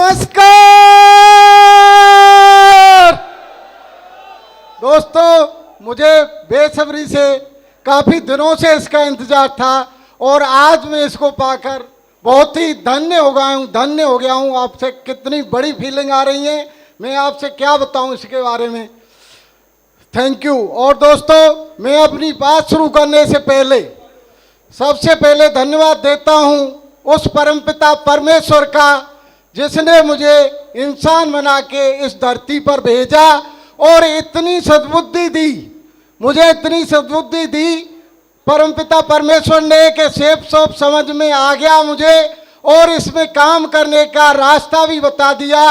नमस्कार दोस्तों, मुझे बेसब्री से काफी दिनों से इसका इंतजार था और आज मैं इसको पाकर बहुत ही धन्य हो गया हूँ। आपसे कितनी बड़ी फीलिंग आ रही है, मैं आपसे क्या बताऊं इसके बारे में। Thank you. और दोस्तों, मैं अपनी बात शुरू करने से पहले सबसे पहले धन्यवाद देता हूं उस परमपिता परमेश्वर का, जिसने मुझे इंसान बना के इस धरती पर भेजा और इतनी सद्बुद्धि दी, मुझे इतनी सद्बुद्धि दी परमपिता परमेश्वर ने कि शेप शोप समझ में आ गया मुझे और इसमें काम करने का रास्ता भी बता दिया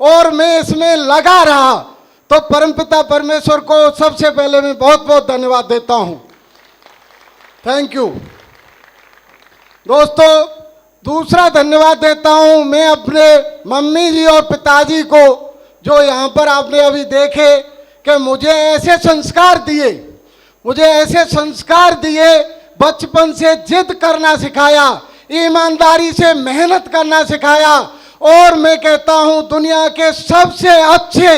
और मैं इसमें लगा रहा। तो परमपिता परमेश्वर को सबसे पहले मैं बहुत बहुत धन्यवाद देता हूं। Thank you. दोस्तों, दूसरा धन्यवाद देता हूं मैं अपने मम्मी जी और पिताजी को, जो यहाँ पर आपने अभी देखे कि मुझे ऐसे संस्कार दिए, बचपन से जिद करना सिखाया, ईमानदारी से मेहनत करना सिखाया। और मैं कहता हूं दुनिया के सबसे अच्छे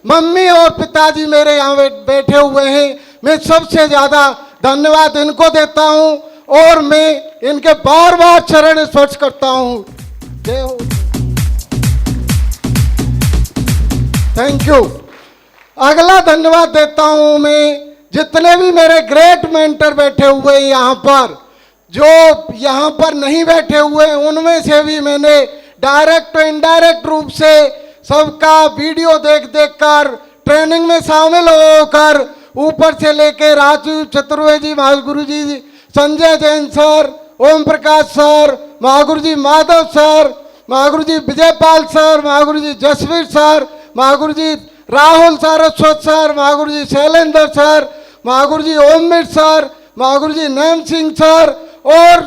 मम्मी और पिताजी मेरे यहाँ बैठे हुए हैं। मैं सबसे ज़्यादा धन्यवाद इनको देता हूं और मैं इनके बार बार चरण स्पर्श करता हूं। जय हो। Thank you. अगला धन्यवाद देता हूं मैं जितने भी मेरे ग्रेट मेंटर बैठे हुए हैं यहाँ पर, जो यहाँ पर नहीं बैठे हुए उनमें से भी मैंने डायरेक्ट इनडायरेक्ट रूप से सबका वीडियो देख कर ट्रेनिंग में शामिल होकर ऊपर से लेके राजू चतुर्वेदी महागुरु जी, संजय जैन सर, ओम प्रकाश सर, महागुरु जी माधव सर, महागुरु जी विजयपाल सर, महागुरु जी जसवीर सर, महागुरु जी राहुल सारस्वत सर, महागुरु जी शैलेंद्र सर, महागुरु जी ओममित सर, महागुरु जी नैम सिंह सर और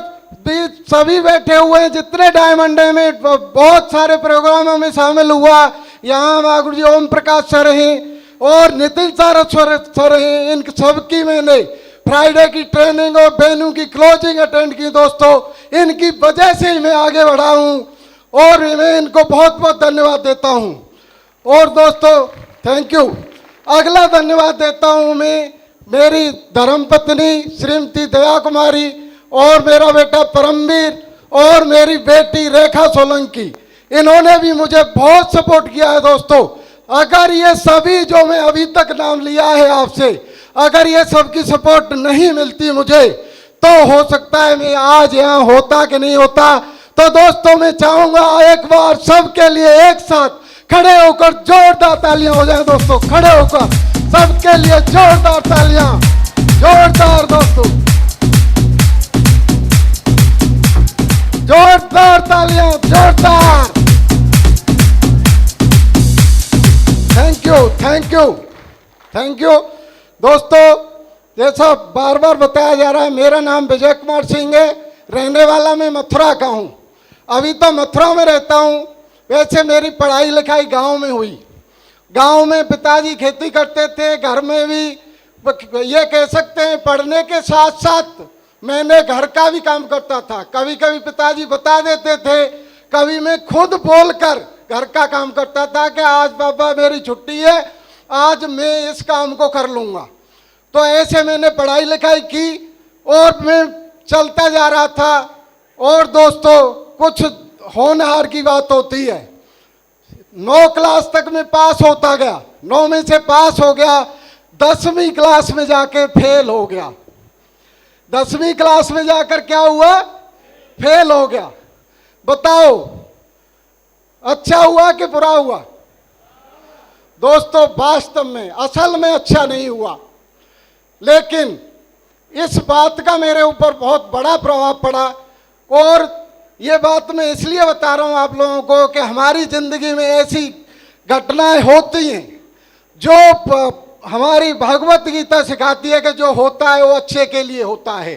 भी सभी बैठे हुए हैं। जितने डायमंड में बहुत सारे प्रोग्रामों में शामिल हुआ, यहाँ महागुरु जी ओम प्रकाश सर हैं और नितिन सारस्वत सर हैं। इन सबकी मैंने फ्राइडे की ट्रेनिंग और बेनू की क्लोजिंग अटेंड की। दोस्तों, इनकी वजह से ही मैं आगे बढ़ा हूँ और मैं इनको बहुत बहुत धन्यवाद देता हूँ। और दोस्तों, थैंक यू। अगला धन्यवाद देता हूँ मैं मेरी धर्मपत्नी श्रीमती दया कुमारी और मेरा बेटा परमवीर और मेरी बेटी रेखा सोलंकी। इन्होंने भी मुझे बहुत सपोर्ट किया है। दोस्तों, अगर ये सभी जो मैं अभी तक नाम लिया है आपसे, अगर ये सबकी सपोर्ट नहीं मिलती मुझे, तो हो सकता है मैं आज यहाँ होता कि नहीं होता। तो दोस्तों, मैं चाहूंगा एक बार सबके लिए एक साथ खड़े होकर जोरदार तालियां हो जाए। दोस्तों, खड़े होकर सबके लिए जोरदार तालियां, जोरदार दोस्तों, जोरदार तालियां, जोरदार। Thank you, thank you, thank you. दोस्तों, जैसा बार बार बताया जा रहा है, मेरा नाम विजय कुमार सिंह है, रहने वाला मैं मथुरा का हूँ। अभी तो मथुरा में रहता हूँ। वैसे मेरी पढ़ाई लिखाई गांव में हुई। गांव में पिताजी खेती करते थे, घर में भी ये कह सकते हैं पढ़ने के साथ साथ मैंने घर का भी काम करता था। कभी कभी पिताजी बता देते थे, कभी मैं खुद बोलकर घर का काम करता था कि आज पापा मेरी छुट्टी है, आज मैं इस काम को कर लूँगा। तो ऐसे मैंने पढ़ाई लिखाई की और मैं चलता जा रहा था। और दोस्तों, कुछ होनहार की बात होती है। 9 क्लास तक मैं पास होता गया, 9 में से पास हो गया, 10वीं क्लास में जाके फेल हो गया। 10वीं क्लास में जाकर क्या हुआ? फेल हो गया। बताओ, अच्छा हुआ कि बुरा हुआ? दोस्तों, वास्तव में असल में अच्छा नहीं हुआ, लेकिन इस बात का मेरे ऊपर बहुत बड़ा प्रभाव पड़ा। और ये बात मैं इसलिए बता रहा हूँ आप लोगों को कि हमारी ज़िंदगी में ऐसी घटनाएं होती हैं जो हमारी भगवत गीता सिखाती है कि जो होता है वो अच्छे के लिए होता है।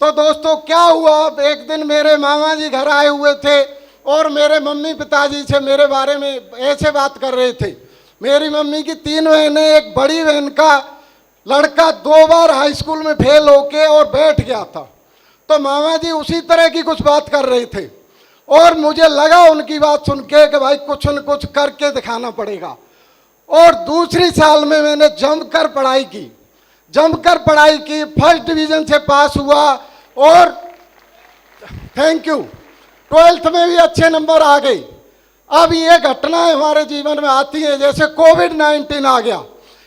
तो दोस्तों, क्या हुआ, एक दिन मेरे मामा जी घर आए हुए थे और मेरे मम्मी पिताजी से मेरे बारे में ऐसे बात कर रहे थे। मेरी मम्मी की 3 बहनें, एक बड़ी बहन का लड़का 2 बार हाई स्कूल में फेल होके और बैठ गया था। तो मामा जी उसी तरह की कुछ बात कर रहे थे। और मुझे लगा उनकी बात सुन के कि भाई कुछ न कुछ करके दिखाना पड़ेगा। और दूसरी साल में मैंने जमकर पढ़ाई की, जमकर पढ़ाई की, फर्स्ट डिवीज़न से पास हुआ और थैंक यू 12th में भी अच्छे नंबर आ गए। अब ये घटनाएं हमारे जीवन में आती हैं, जैसे कोविड-19 आ गया,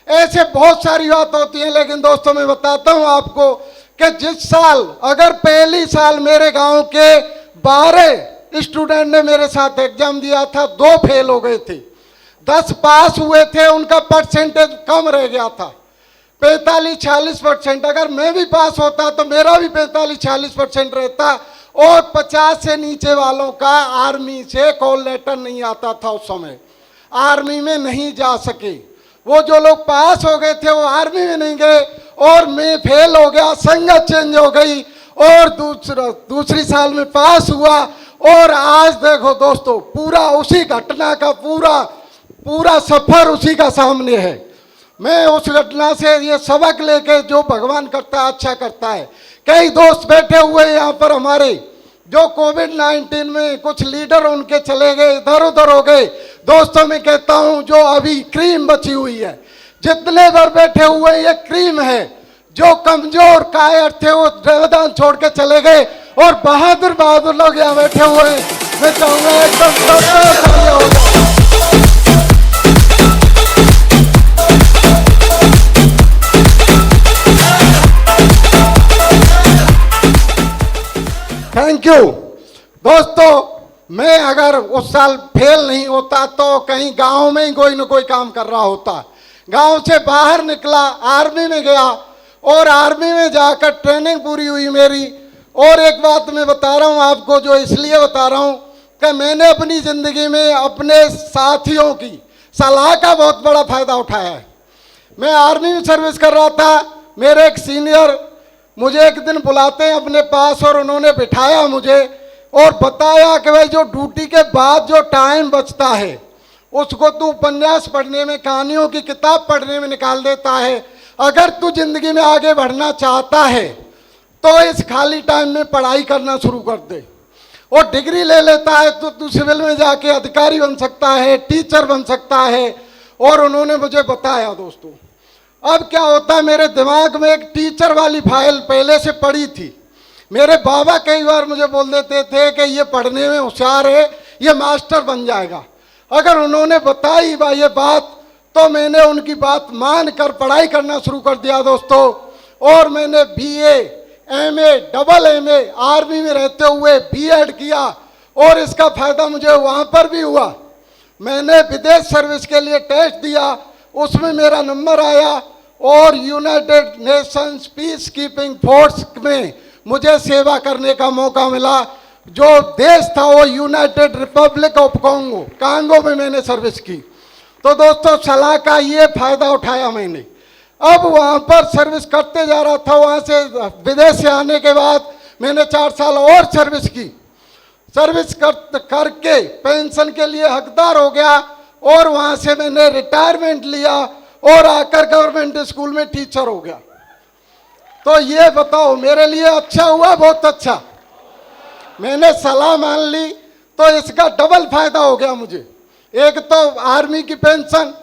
ऐसे बहुत सारी बात होती है। लेकिन दोस्तों मैं बताता हूं आपको कि जिस साल, अगर पहली साल मेरे गांव के 12 स्टूडेंट ने मेरे साथ एग्जाम दिया था, 2 फेल हो गए थे, 10 पास हुए थे, उनका परसेंटेज कम रह गया था 45-46%। अगर मैं भी पास होता तो मेरा भी 45-46% रहता। और 50 से नीचे वालों का आर्मी से कॉल लेटर नहीं आता था उस समय, आर्मी में नहीं जा सके। वो जो लोग पास हो गए थे वो आर्मी में नहीं गए और मैं फेल हो गया, संगत चेंज हो गई और दूसरी साल में पास हुआ। और आज देखो दोस्तों, पूरा उसी घटना का पूरा सफर उसी का सामने है। मैं उस घटना से ये सबक लेके, जो भगवान करता है अच्छा करता है। कई दोस्त बैठे हुए यहाँ पर हमारे, जो कोविड-19 में कुछ लीडर उनके चले गए, इधर उधर हो गए। दोस्तों मैं कहता हूँ जो अभी क्रीम बची हुई है, जितने बार बैठे हुए ये क्रीम है। जो कमजोर कायर थे वो मैदान छोड़ के चले गए और बहादुर बहादुर लोग यहाँ बैठे हुए हैं। मैं चाहूंगा एकदम थैंक यू। दोस्तों मैं अगर उस साल फेल नहीं होता तो कहीं गांव में ही कोई न कोई काम कर रहा होता। गांव से बाहर निकला, आर्मी में गया और आर्मी में जाकर ट्रेनिंग पूरी हुई मेरी। और एक बात मैं बता रहा हूं आपको, जो इसलिए बता रहा हूं कि मैंने अपनी ज़िंदगी में अपने साथियों की सलाह का बहुत बड़ा फ़ायदा उठाया है। मैं आर्मी में सर्विस कर रहा था, मेरे एक सीनियर मुझे एक दिन बुलाते हैं अपने पास और उन्होंने बिठाया मुझे और बताया कि भाई जो ड्यूटी के बाद जो टाइम बचता है उसको तू उपन्यास पढ़ने में, कहानियों की किताब पढ़ने में निकाल देता है। अगर तू जिंदगी में आगे बढ़ना चाहता है तो इस खाली टाइम में पढ़ाई करना शुरू कर दे। और डिग्री ले लेता है तो तू सिविल में जाके अधिकारी बन सकता है, टीचर बन सकता है। और उन्होंने मुझे बताया दोस्तों, अब क्या होता है, मेरे दिमाग में एक टीचर वाली फाइल पहले से पड़ी थी। मेरे बाबा कई बार मुझे बोल देते थे कि ये पढ़ने में होशियार है, ये मास्टर बन जाएगा। अगर उन्होंने बताई भाई ये बात तो मैंने उनकी बात मान कर पढ़ाई करना शुरू कर दिया दोस्तों। और मैंने BA, MA, double MA army में रहते हुए B.Ed किया और इसका फायदा मुझे वहाँ पर भी हुआ। मैंने विदेश सर्विस के लिए टेस्ट दिया, उसमें मेरा नंबर आया और United Nations peace keeping force में मुझे सेवा करने का मौका मिला। जो देश था वो United Republic of Congo, Congo में मैंने सर्विस की। तो दोस्तों सलाह का ये फायदा उठाया मैंने। अब वहाँ पर सर्विस करते जा रहा था, वहाँ से विदेश से आने के बाद मैंने 4 साल और सर्विस की। सर्विस करके पेंशन के लिए हकदार हो गया और वहाँ से मैंने रिटायरमेंट लिया और आकर गवर्नमेंट स्कूल में टीचर हो गया। तो ये बताओ मेरे लिए अच्छा हुआ, बहुत अच्छा। मैंने सलाह मान ली तो इसका डबल फायदा हो गया मुझे। एक तो आर्मी की पेंशन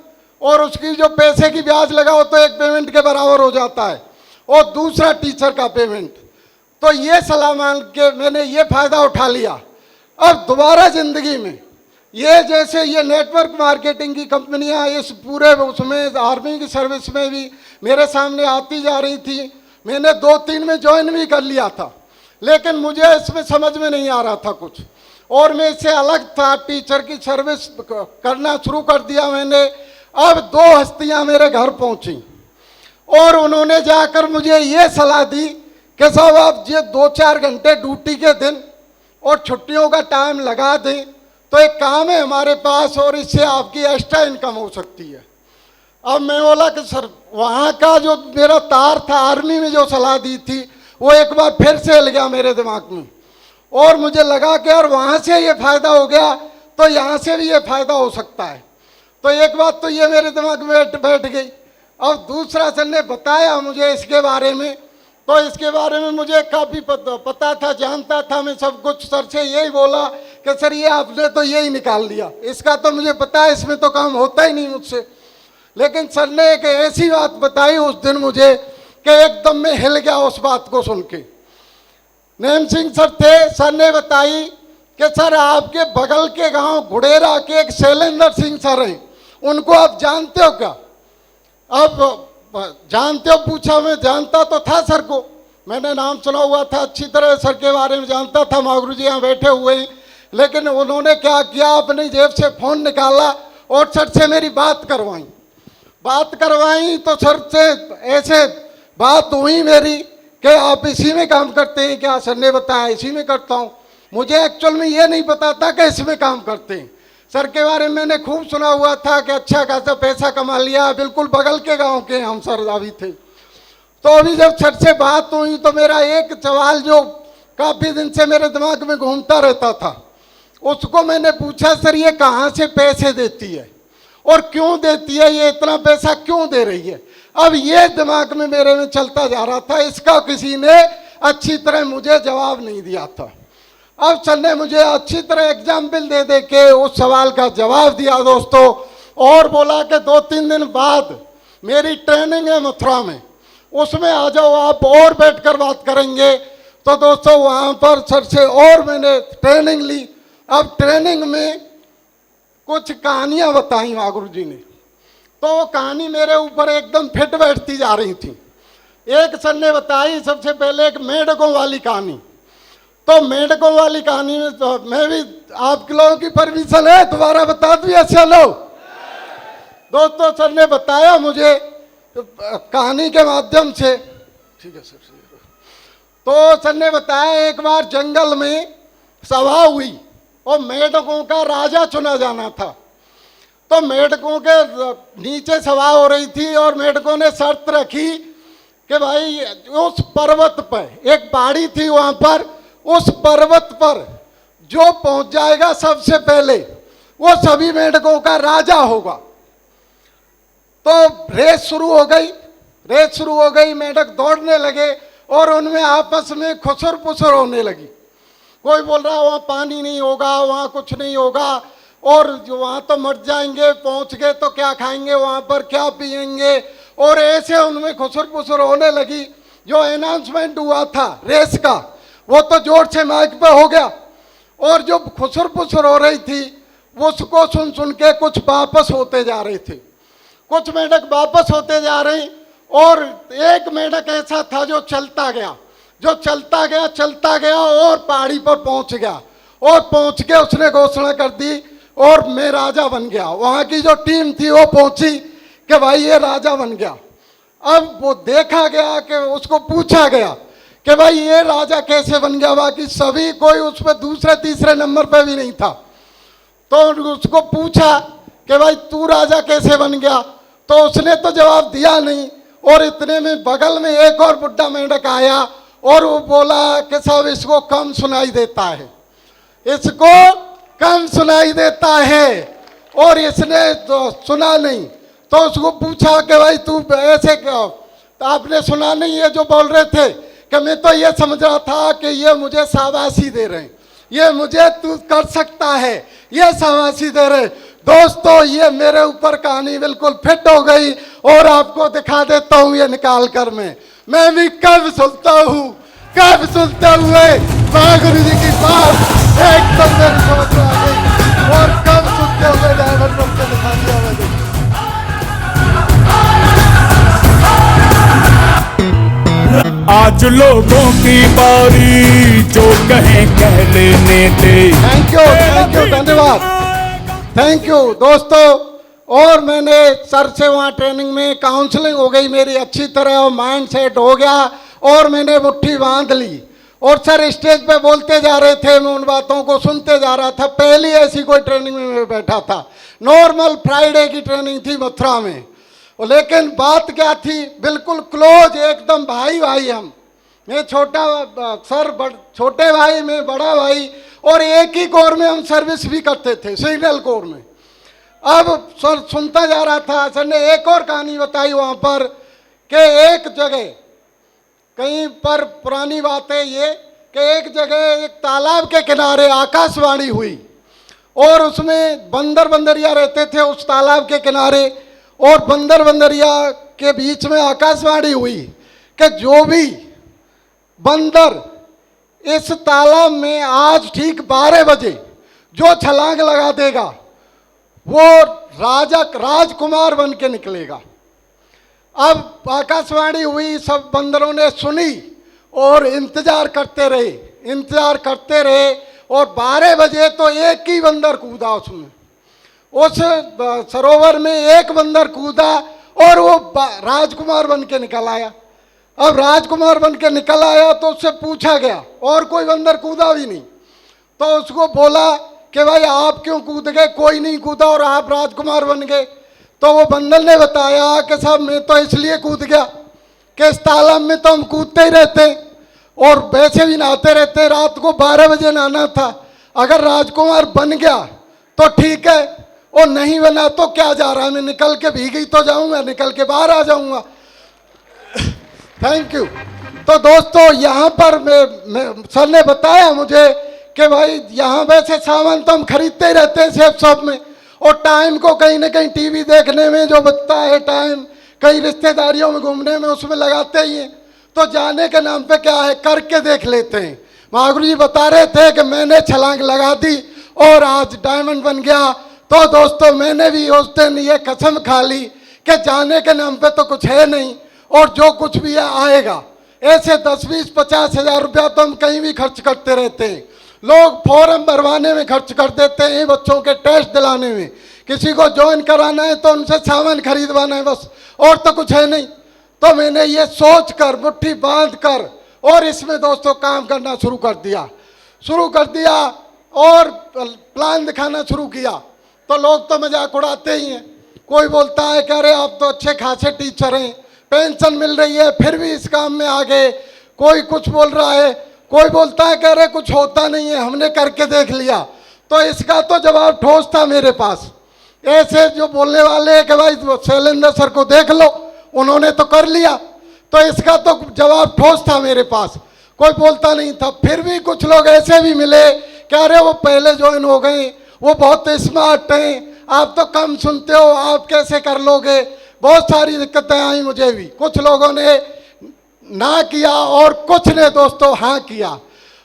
और उसकी जो पैसे की ब्याज लगाओ तो एक पेमेंट के बराबर हो जाता है, और दूसरा टीचर का पेमेंट। तो ये सलाह मान के मैंने ये फायदा उठा लिया। अब दोबारा जिंदगी में ये जैसे ये नेटवर्क मार्केटिंग की कंपनियां इस पूरे उसमें आर्मी की सर्विस में भी मेरे सामने आती जा रही थी। मैंने 2-3 में ज्वाइन भी कर लिया था, लेकिन मुझे इसमें समझ में नहीं आ रहा था कुछ, और मैं इससे अलग था। टीचर की सर्विस करना शुरू कर दिया मैंने। अब 2 हस्तियां मेरे घर पहुंची और उन्होंने जाकर मुझे ये सलाह दी कि साहब आप ये 2-4 घंटे ड्यूटी के दिन और छुट्टियों का टाइम लगा दें तो एक काम है हमारे पास और इससे आपकी एक्स्ट्रा इनकम हो सकती है। अब मैं बोला कि सर वहाँ का जो मेरा तार था आर्मी में जो सलाह दी थी वो एक बार फिर से हिल गया मेरे दिमाग में, और मुझे लगा कि यार वहाँ से ये फ़ायदा हो गया तो यहाँ से भी ये फ़ायदा हो सकता है। तो एक बात तो ये मेरे दिमाग में बैठ गई। अब दूसरा सर ने बताया मुझे इसके बारे में, तो इसके बारे में मुझे काफ़ी पता था, जानता था मैं सब कुछ। सर से यही बोला कि सर ये आपने तो यही निकाल दिया, इसका तो मुझे पता है, इसमें तो काम होता ही नहीं मुझसे। लेकिन सर ने एक ऐसी बात बताई उस दिन मुझे कि एकदम में हिल गया उस बात को सुन के। नेम सिंह सर थे, सर ने बताई कि सर आपके बगल के गांव घुड़ेरा के एक शैलेंद्र सिंह सर हैं, उनको आप जानते हो क्या? अब जानते हो पूछा, मैं जानता तो था सर को, मैंने नाम सुना हुआ था, अच्छी तरह सर के बारे में जानता था, मागरू जी यहाँ बैठे हुए हैं। लेकिन उन्होंने क्या किया, अपनी जेब से फ़ोन निकाला और सर से मेरी बात करवाई तो सर से ऐसे बात हुई मेरी कि आप इसी में काम करते हैं क्या? सर ने बताया इसी में करता हूँ। मुझे एक्चुअल में ये नहीं पता था कि इसमें काम करते हैं। सर के बारे में मैंने खूब सुना हुआ था कि अच्छा खासा पैसा कमा लिया, बिल्कुल बगल के गांव के हम सर अभी थे। तो अभी जब सर से बात हुई तो मेरा एक सवाल जो काफ़ी दिन से मेरे दिमाग में घूमता रहता था, उसको मैंने पूछा, सर ये कहाँ से पैसे देती है और क्यों देती है, ये इतना पैसा क्यों दे रही है? अब ये दिमाग में मेरे में चलता जा रहा था, इसका किसी ने अच्छी तरह मुझे जवाब नहीं दिया था। अब सर ने मुझे अच्छी तरह एग्जाम्पल दे दे के उस सवाल का जवाब दिया दोस्तों, और बोला कि 2-3 दिन बाद मेरी ट्रेनिंग है मथुरा में, उसमें आ जाओ आप और बैठकर बात करेंगे। तो दोस्तों वहाँ पर सर से और मैंने ट्रेनिंग ली। अब ट्रेनिंग में कुछ कहानियाँ बताई मागुरु जी ने, तो वो कहानी मेरे ऊपर एकदम फिट बैठती जा रही थी। एक सर ने बताई सबसे पहले एक मेढकों वाली कहानी। तो मेढकों वाली कहानी में तो मैं भी, आप लोगों की परमिशन है दोबारा बता दूँ या चलो? दोस्तों सर ने बताया मुझे कहानी के माध्यम से, ठीक है सर। तो सर ने बताया एक बार जंगल में सभा हुई और मेढकों का राजा चुना जाना था। तो मेढकों के नीचे सभा हो रही थी और मेढकों ने शर्त रखी कि भाई उस पर्वत पर, एक पहाड़ी थी वहाँ पर, उस पर्वत पर जो पहुँच जाएगा सबसे पहले वो सभी मेढकों का राजा होगा। तो रेस शुरू हो गई, मेढक दौड़ने लगे और उनमें आपस में खुसर पुसर होने लगी। कोई बोल रहा वहाँ पानी नहीं होगा, वहाँ कुछ नहीं होगा, और जो वहाँ तो मर जाएंगे, पहुँच गए तो क्या खाएंगे, वहाँ पर क्या पिएंगे, और ऐसे उनमें खुसर पुसर होने लगी। जो अनाउंसमेंट हुआ था रेस का वो तो जोर से माइक पे हो गया, और जो खुसर पुसर हो रही थी उसको सुन सुन के कुछ वापस होते जा रहे थे, कुछ मेढक वापस होते जा रहे, और एक मेढक ऐसा था जो चलता गया और पहाड़ी पर पहुंच गया, और पहुंच के उसने घोषणा कर दी और मैं राजा बन गया। वहां की जो टीम थी वो पहुंची कि भाई ये राजा बन गया। अब वो देखा गया कि उसको पूछा गया कि भाई ये राजा कैसे बन गया, बाकी सभी कोई उस पर दूसरे तीसरे नंबर पे भी नहीं था। तो उसको पूछा कि भाई तू राजा कैसे बन गया, तो उसने तो जवाब दिया नहीं, और इतने में बगल में एक और बुढ़ा मेंढक आया और वो बोला कि साहब इसको कम सुनाई देता है, और इसने तो सुना नहीं। तो उसको पूछा कि भाई तू ऐसे क्यों, तो आपने सुना नहीं है जो बोल रहे थे कि मैं तो ये समझ रहा था कि ये मुझे शाबाशी दे रहे हैं, ये मुझे तू कर सकता है, ये शाबाशी दे रहे। दोस्तों ये मेरे ऊपर कहानी बिल्कुल फिट हो गई, और आपको दिखा देता हूँ ये निकाल कर मैं भी कब सुनते हुए मागुरु जी की बात एकदम मेरी समझ में आ गई, और कब सुनते हुए ड्राइवर बन के दिखा दिया मैंने। आज लोगों की बारी जो कहें कह लेने दे। थैंक यू धन्यवाद, थैंक यू दोस्तों। और मैंने सर से वहाँ ट्रेनिंग में काउंसलिंग हो गई मेरी अच्छी तरह, और माइंड सेट हो गया, और मैंने मुट्ठी बांध ली, और सर स्टेज पे बोलते जा रहे थे, मैं उन बातों को सुनते जा रहा था। पहली ऐसी कोई ट्रेनिंग में मैं बैठा था, नॉर्मल फ्राइडे की ट्रेनिंग थी मथुरा में, लेकिन बात क्या थी, बिल्कुल क्लोज, एकदम भाई हम, मैं छोटा सर, छोटे भाई, मैं बड़ा भाई, और एक ही कोर में हम सर्विस भी करते थे, सिग्नल कोर में। अब सर सुनता जा रहा था, सर ने एक और कहानी बताई वहाँ पर कि एक जगह कहीं पर, पुरानी बात है ये, कि एक जगह एक तालाब के किनारे आकाशवाणी हुई और उसमें बंदर बंदरिया रहते थे उस तालाब के किनारे, और बंदर बंदरिया के बीच में आकाशवाणी हुई कि जो भी बंदर इस तालाब में आज ठीक 12 बजे जो छलांग लगा देगा वो राजकुमार बन के निकलेगा। अब आकाशवाणी हुई, सब बंदरों ने सुनी और इंतजार करते रहे और 12 बजे तो एक ही बंदर कूदा उसमें, उस सरोवर में एक बंदर कूदा और वो राजकुमार बन के निकल आया। अब राजकुमार बन के निकल आया तो उससे पूछा गया, और कोई बंदर कूदा भी नहीं, तो उसको बोला कि भाई आप क्यों कूद गए, कोई नहीं कूदा और आप राजकुमार बन गए। तो वो बंदर ने बताया कि साहब मैं तो इसलिए कूद गया कि इस तालाब में तो हम कूदते ही रहते और वैसे भी नहाते रहते, रात को 12 बजे नहाना था, अगर राजकुमार बन गया तो ठीक है और नहीं बना तो क्या जा रहा है, मैं निकल के भीग ही तो जाऊंगा, निकल के बाहर आ जाऊंगा। Thank you. तो दोस्तों यहाँ पर मैं सर ने बताया मुझे कि भाई यहाँ वैसे सामान तो हम खरीदते ही रहते हैं सेफ शॉप में, और टाइम को कहीं ना कहीं टीवी देखने में जो बचता है टाइम, कहीं रिश्तेदारियों में घूमने में उसमें लगाते ही हैं, तो जाने के नाम पे क्या है करके देख लेते हैं। महागुरु जी बता रहे थे कि मैंने छलांग लगा दी और आज डायमंड बन गया। तो दोस्तों मैंने भी उस दिन ये कसम खा ली कि जाने के नाम पे तो कुछ है नहीं और जो कुछ भी है आएगा। ऐसे 10, 20, 50 हजार रुपया तो हम कहीं भी खर्च करते रहते हैं, लोग फॉर्म भरवाने में खर्च कर देते हैं, बच्चों के टेस्ट दिलाने में, किसी को ज्वाइन कराना है तो उनसे सामान खरीदवाना है बस, और तो कुछ है नहीं। तो मैंने ये सोच कर मुट्ठी बांध कर और इसमें दोस्तों काम करना शुरू कर दिया और प्लान दिखाना शुरू किया। तो लोग तो मजाक उड़ाते ही हैं, कोई बोलता है कि अरे आप तो अच्छे खासे टीचर हैं, पेंशन मिल रही है फिर भी इस काम में आ गए, कोई कुछ बोल रहा है, कोई बोलता है कि अरे कुछ होता नहीं है, हमने करके देख लिया। तो इसका तो जवाब ठोस था मेरे पास। ऐसे जो बोलने वाले हैं कि भाई शैलेंद्र सर को देख लो, उन्होंने तो कर लिया, तो इसका तो जवाब ठोस था मेरे पास, कोई बोलता नहीं था। फिर भी कुछ लोग ऐसे भी मिले कि अरे वो पहले ज्वाइन हो गए, वो बहुत स्मार्ट हैं, आप तो कम सुनते हो, आप कैसे कर लोगे। बहुत सारी दिक्कतें आई मुझे भी, कुछ लोगों ने ना किया और कुछ ने दोस्तों हाँ किया।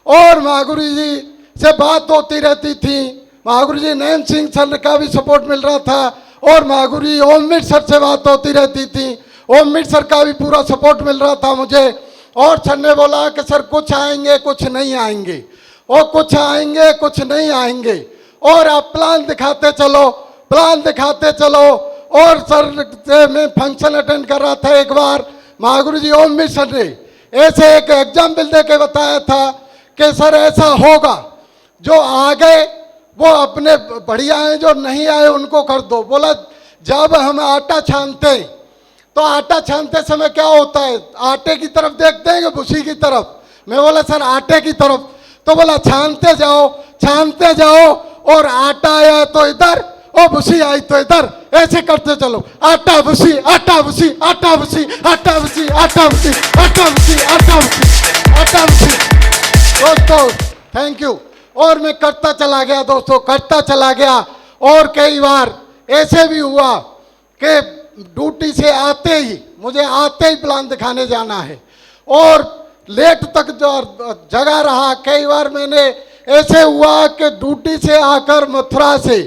और महागुरु जी से बात होती रहती थी, महागुरु जी नैन सिंह सर का भी सपोर्ट मिल रहा था और महागुरु जी ओममिट सर से बात होती रहती थी, ओममिट सर का भी पूरा सपोर्ट मिल रहा था मुझे। और सर ने बोला कि सर कुछ आएंगे कुछ नहीं आएंगे, और कुछ आएंगे कुछ नहीं आएंगे, और आप प्लान दिखाते चलो। और सर से मैं फंक्शन अटेंड कर रहा था एक बार, महागुरु जी ओममिट सर ने ऐसे एक एग्जाम्पल दे के बताया था कि सर ऐसा होगा, जो आ गए वो अपने बढ़िया हैं, जो नहीं आए उनको कर दो। बोला जब हम आटा छानते तो आटा छानते समय क्या होता है, आटे की तरफ देखते हैं कि भूसी की तरफ। मैं बोला सर आटे की तरफ, तो बोला छानते जाओ और आटा आया तो इधर और भूसी आई तो इधर, ऐसे करते चलो, आटा भूसी आटा भूसी आटा भूसी आटा भूसी आटा भूसी आटा भूसी आटा भूसी आटा भूसी। दोस्तों थैंक यू। और मैं करता चला गया दोस्तों, करता चला गया। और कई बार ऐसे भी हुआ कि ड्यूटी से मुझे आते ही प्लान दिखाने जाना है और लेट तक जो जगा रहा। कई बार मैंने ऐसे हुआ कि ड्यूटी से आकर मथुरा से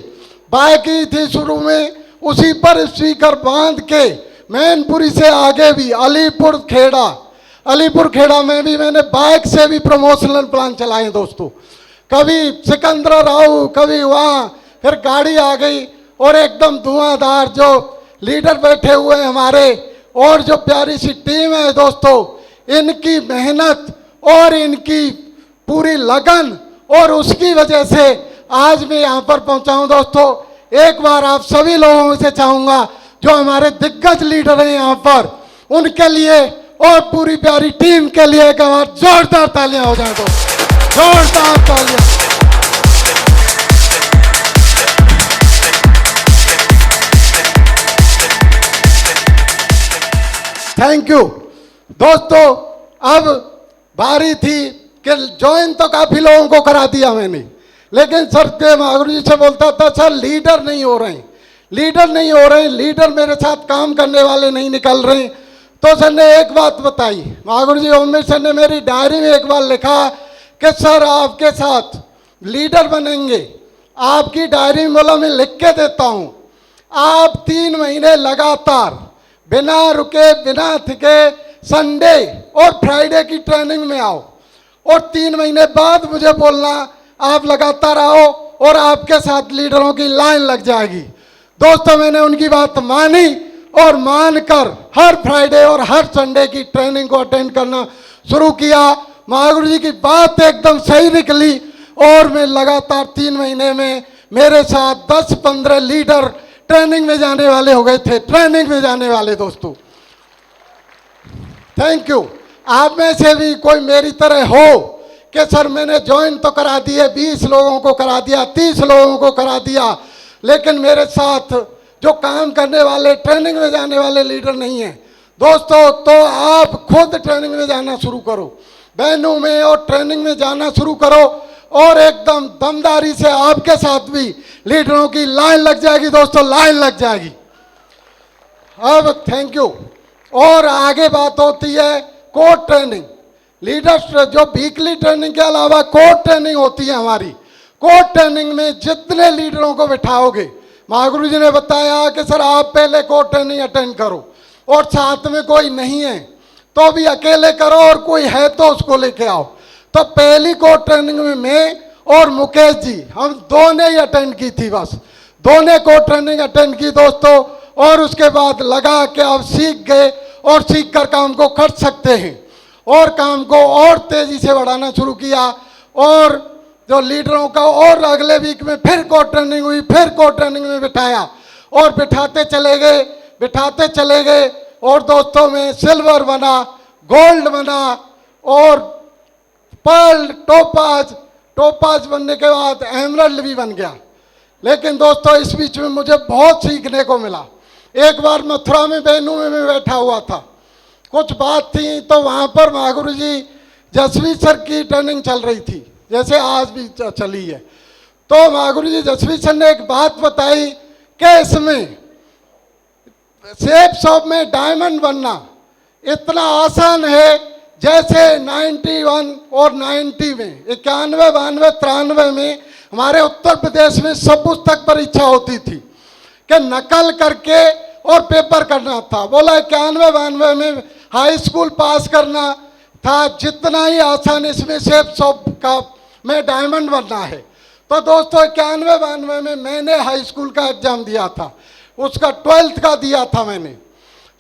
बाइक की थी शुरू में, उसी पर स्पीकर बांध के मैनपुरी से आगे भी अलीपुर खेड़ा में भी मैंने बाइक से भी प्रमोशनल प्लान चलाए दोस्तों। कभी सिकंदर राव, कभी वहाँ, फिर गाड़ी आ गई और एकदम धुआंधार जो लीडर बैठे हुए हैं हमारे, और जो प्यारी सी टीम है दोस्तों, इनकी मेहनत और इनकी पूरी लगन, और उसकी वजह से आज मैं यहाँ पर पहुँचा हूँ दोस्तों। एक बार आप सभी लोगों से चाहूँगा जो हमारे दिग्गज लीडर हैं यहाँ पर, उनके लिए और पूरी प्यारी टीम के लिए एक बार जोरदार तालियां हो जाए दोस्तों, जोरदार तालियां। थैंक यू दोस्तों। अब बारी थी कि ज्वाइन तो काफ़ी लोगों को करा दिया मैंने, लेकिन सर के महागुरु जी से बोलता था सर लीडर नहीं हो रहे हैं, लीडर नहीं हो रहे हैं, लीडर मेरे साथ काम करने वाले नहीं निकल रहे हैं। तो सर ने एक बात बताई, महागुरु जी ओम सर ने मेरी डायरी में एक बार लिखा कि सर आपके साथ लीडर बनेंगे, आपकी डायरी में बोला मैं लिख के देता हूँ, आप 3 महीने लगातार बिना रुके बिना थके संडे और फ्राइडे की ट्रेनिंग में आओ, और 3 महीने बाद मुझे बोलना आप लगातार आओ और आपके साथ लीडरों की लाइन लग जाएगी। दोस्तों मैंने उनकी बात मानी और मानकर हर फ्राइडे और हर संडे की ट्रेनिंग को अटेंड करना शुरू किया। महागुरु जी की बात एकदम सही निकली और मैं लगातार 3 महीने में मेरे साथ 10-15 लीडर ट्रेनिंग में जाने वाले हो गए थे, ट्रेनिंग में जाने वाले। दोस्तों थैंक यू। आप में से भी कोई मेरी तरह हो कि सर मैंने ज्वाइन तो करा दिए, 20 लोगों को करा दिया, 30 लोगों को करा दिया, लेकिन मेरे साथ जो काम करने वाले ट्रेनिंग में जाने वाले लीडर नहीं हैं। दोस्तों तो आप खुद ट्रेनिंग में जाना शुरू करो, बहनों में और ट्रेनिंग में जाना शुरू करो और एकदम दमदारी से आपके साथ भी लीडरों की लाइन लग जाएगी। दोस्तों लाइन लग जाएगी। अब थैंक यू। और आगे बात होती है कोर ट्रेनिंग, लीडर्स जो वीकली ट्रेनिंग के अलावा कोर ट्रेनिंग होती है हमारी। कोर ट्रेनिंग में जितने लीडरों को बिठाओगे, महागुरु जी ने बताया कि सर आप पहले कोर ट्रेनिंग अटेंड करो और साथ में कोई नहीं है तो भी अकेले करो और कोई है तो उसको लेके आओ। तो पहली कोर ट्रेनिंग में मैं और मुकेश जी हम दोनों ही अटेंड की थी, बस दोनों कोर ट्रेनिंग अटेंड की दोस्तों। और उसके बाद लगा कि अब सीख गए और सीख कर काम को कर सकते हैं और काम को और तेजी से बढ़ाना शुरू किया। और जो लीडरों का और अगले वीक में फिर कोर ट्रेनिंग हुई, फिर कोर ट्रेनिंग में बिठाया और बिठाते चले गए और दोस्तों में सिल्वर बना, गोल्ड बना और पर्ल, टोपाज बनने के बाद एमरल्ड भी बन गया। लेकिन दोस्तों इस बीच में मुझे बहुत सीखने को मिला। एक बार मथुरा में बेनू में मैं बैठा हुआ था, कुछ बात थी तो वहाँ पर महागुरु जी जसवी सर की ट्रेनिंग चल रही थी, जैसे आज भी चली है। तो महागुरु जी जसवी सर ने एक बात बताई कि इसमें शेप शॉप में डायमंड बनना इतना आसान है जैसे 91 और 90 में 91, 92, 93 में हमारे उत्तर प्रदेश में सब पुस्तक परीक्षा होती थी कि नकल करके और पेपर करना था। बोला 91, 92 में हाई स्कूल पास करना था जितना ही आसान इसमें शेप शॉप का में डायमंड बनना है। तो दोस्तों 91, 92 में मैंने हाई स्कूल का एग्जाम दिया था, उसका 12th का दिया था मैंने।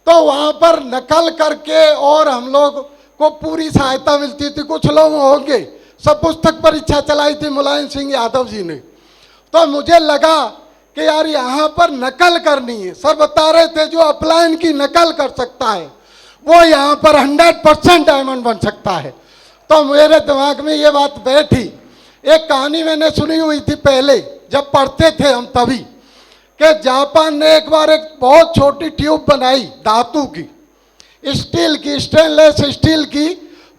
तो वहाँ पर नकल करके और हम लोग को पूरी सहायता मिलती थी। कुछ लोग होंगे सब पुस्तक परीक्षा चलाई थी मुलायम सिंह यादव जी ने। तो मुझे लगा कि यार यहाँ पर नकल करनी है। सर बता रहे थे जो अपलाइन की नकल कर सकता है वो यहाँ पर 100% डायमंड बन सकता है। तो मेरे दिमाग में ये बात बैठी। एक कहानी मैंने सुनी हुई थी पहले जब पढ़ते थे हम तभी, कि जापान ने एक बार एक बहुत छोटी ट्यूब बनाई धातु की, स्टील की, स्टेनलेस स्टील की,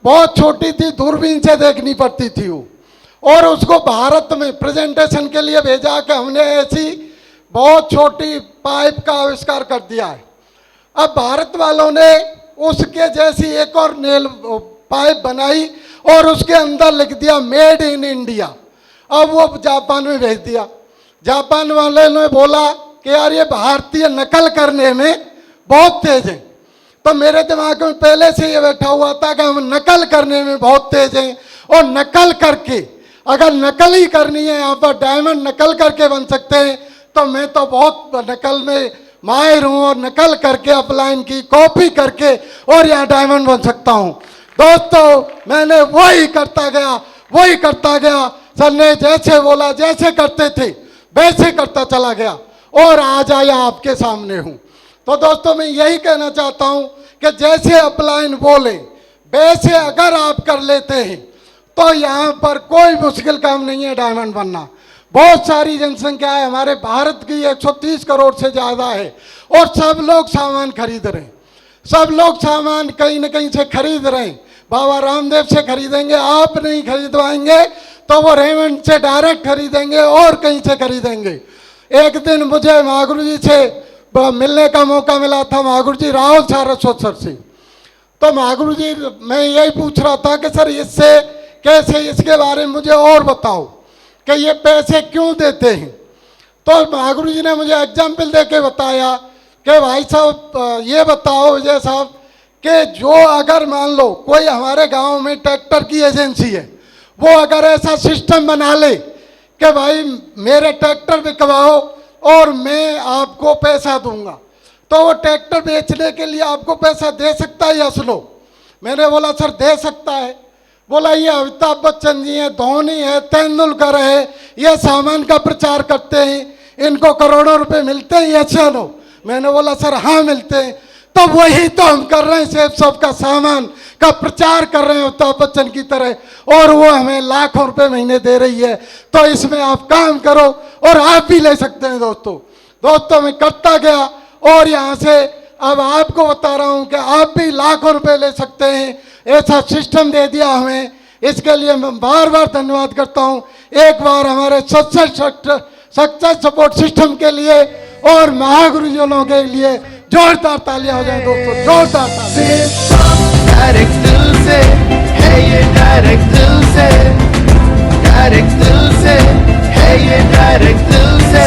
बहुत छोटी थी, दूरबीन से देखनी पड़ती थी वो, और उसको भारत में प्रेजेंटेशन के लिए भेजा कि हमने ऐसी बहुत छोटी पाइप का आविष्कार कर दिया है। अब भारत वालों ने उसके जैसी एक और नेल पाइप बनाई और उसके अंदर लिख दिया मेड इन इंडिया। अब वो जापान में भेज दिया। जापान वाले ने बोला कि यार ये भारतीय नकल करने में बहुत तेज हैं। तो मेरे दिमाग में पहले से ये बैठा हुआ था कि हम नकल करने में बहुत तेज हैं और नकल करके अगर नकल ही करनी है यहाँ पर डायमंड नकल करके बन सकते हैं तो मैं तो बहुत नकल में माहिर हूँ और नकल करके अपलाइन की कॉपी करके और यहाँ डायमंड बन सकता हूँ। दोस्तों मैंने वही करता गया। सर ने जैसे बोला जैसे करते थे वैसे करता चला गया और आज आया आपके सामने हूँ। तो दोस्तों मैं यही कहना चाहता हूँ कि जैसे अपलाइन बोले वैसे अगर आप कर लेते हैं तो यहाँ पर कोई मुश्किल काम नहीं है डायमंड बनना। बहुत सारी जनसंख्या है हमारे भारत की, 130 करोड़ से ज़्यादा है और सब लोग सामान खरीद रहे हैं, सब लोग सामान कहीं न कहीं से खरीद रहे हैं। बाबा रामदेव से खरीदेंगे, आप नहीं खरीदवाएंगे तो वो रेमंड से डायरेक्ट खरीदेंगे और कहीं से खरीदेंगे। एक दिन मुझे महागुरु जी से मिलने का मौका मिला था, महागुरु जी राहुल सारस्वत सर से। तो महागुरु जी मैं यही पूछ रहा था कि सर इससे कैसे, इसके बारे में मुझे और बताओ कि ये पैसे क्यों देते हैं। तो महागुरु जी ने मुझे एग्जाम्पल दे के बताया कि भाई साहब ये बताओ विजय साहब कि जो अगर मान लो कोई हमारे गांव में ट्रैक्टर की एजेंसी है, वो अगर ऐसा सिस्टम बना ले कि भाई मेरे ट्रैक्टर बिकवाओ और मैं आपको पैसा दूंगा, तो वो ट्रैक्टर बेचने के लिए आपको पैसा दे सकता है या सुनो। मैंने बोला सर दे सकता है। बोला ये अमिताभ बच्चन जी हैं, धोनी है, तेंदुलकर है, ये सामान का प्रचार करते हैं, इनको करोड़ों रुपए मिलते हैं, ये चलो। मैंने बोला सर हाँ मिलते हैं। तो वही तो हम कर रहे हैं, सेब सब का सामान का प्रचार कर रहे हैं अमिताभ बच्चन की तरह, और वो हमें लाखों रुपए महीने दे रही है। तो इसमें आप काम करो और आप भी ले सकते हैं दोस्तों मैं करता गया और यहाँ से अब आपको बता रहा हूँ कि आप भी लाखों रुपए ले सकते हैं। ऐसा सिस्टम दे दिया हमें, इसके लिए मैं बार बार धन्यवाद करता हूँ। एक बार हमारे सक्सेस सपोर्ट सिस्टम के लिए और महागुरुजनों के लिए जोरदार तालियां हो जाए दोस्तों, जोरदार तालियां। डायरेक्ट दिल से है ये, डायरेक्ट दिल से, डायरेक्ट दिल से है ये, डायरेक्ट दिल से।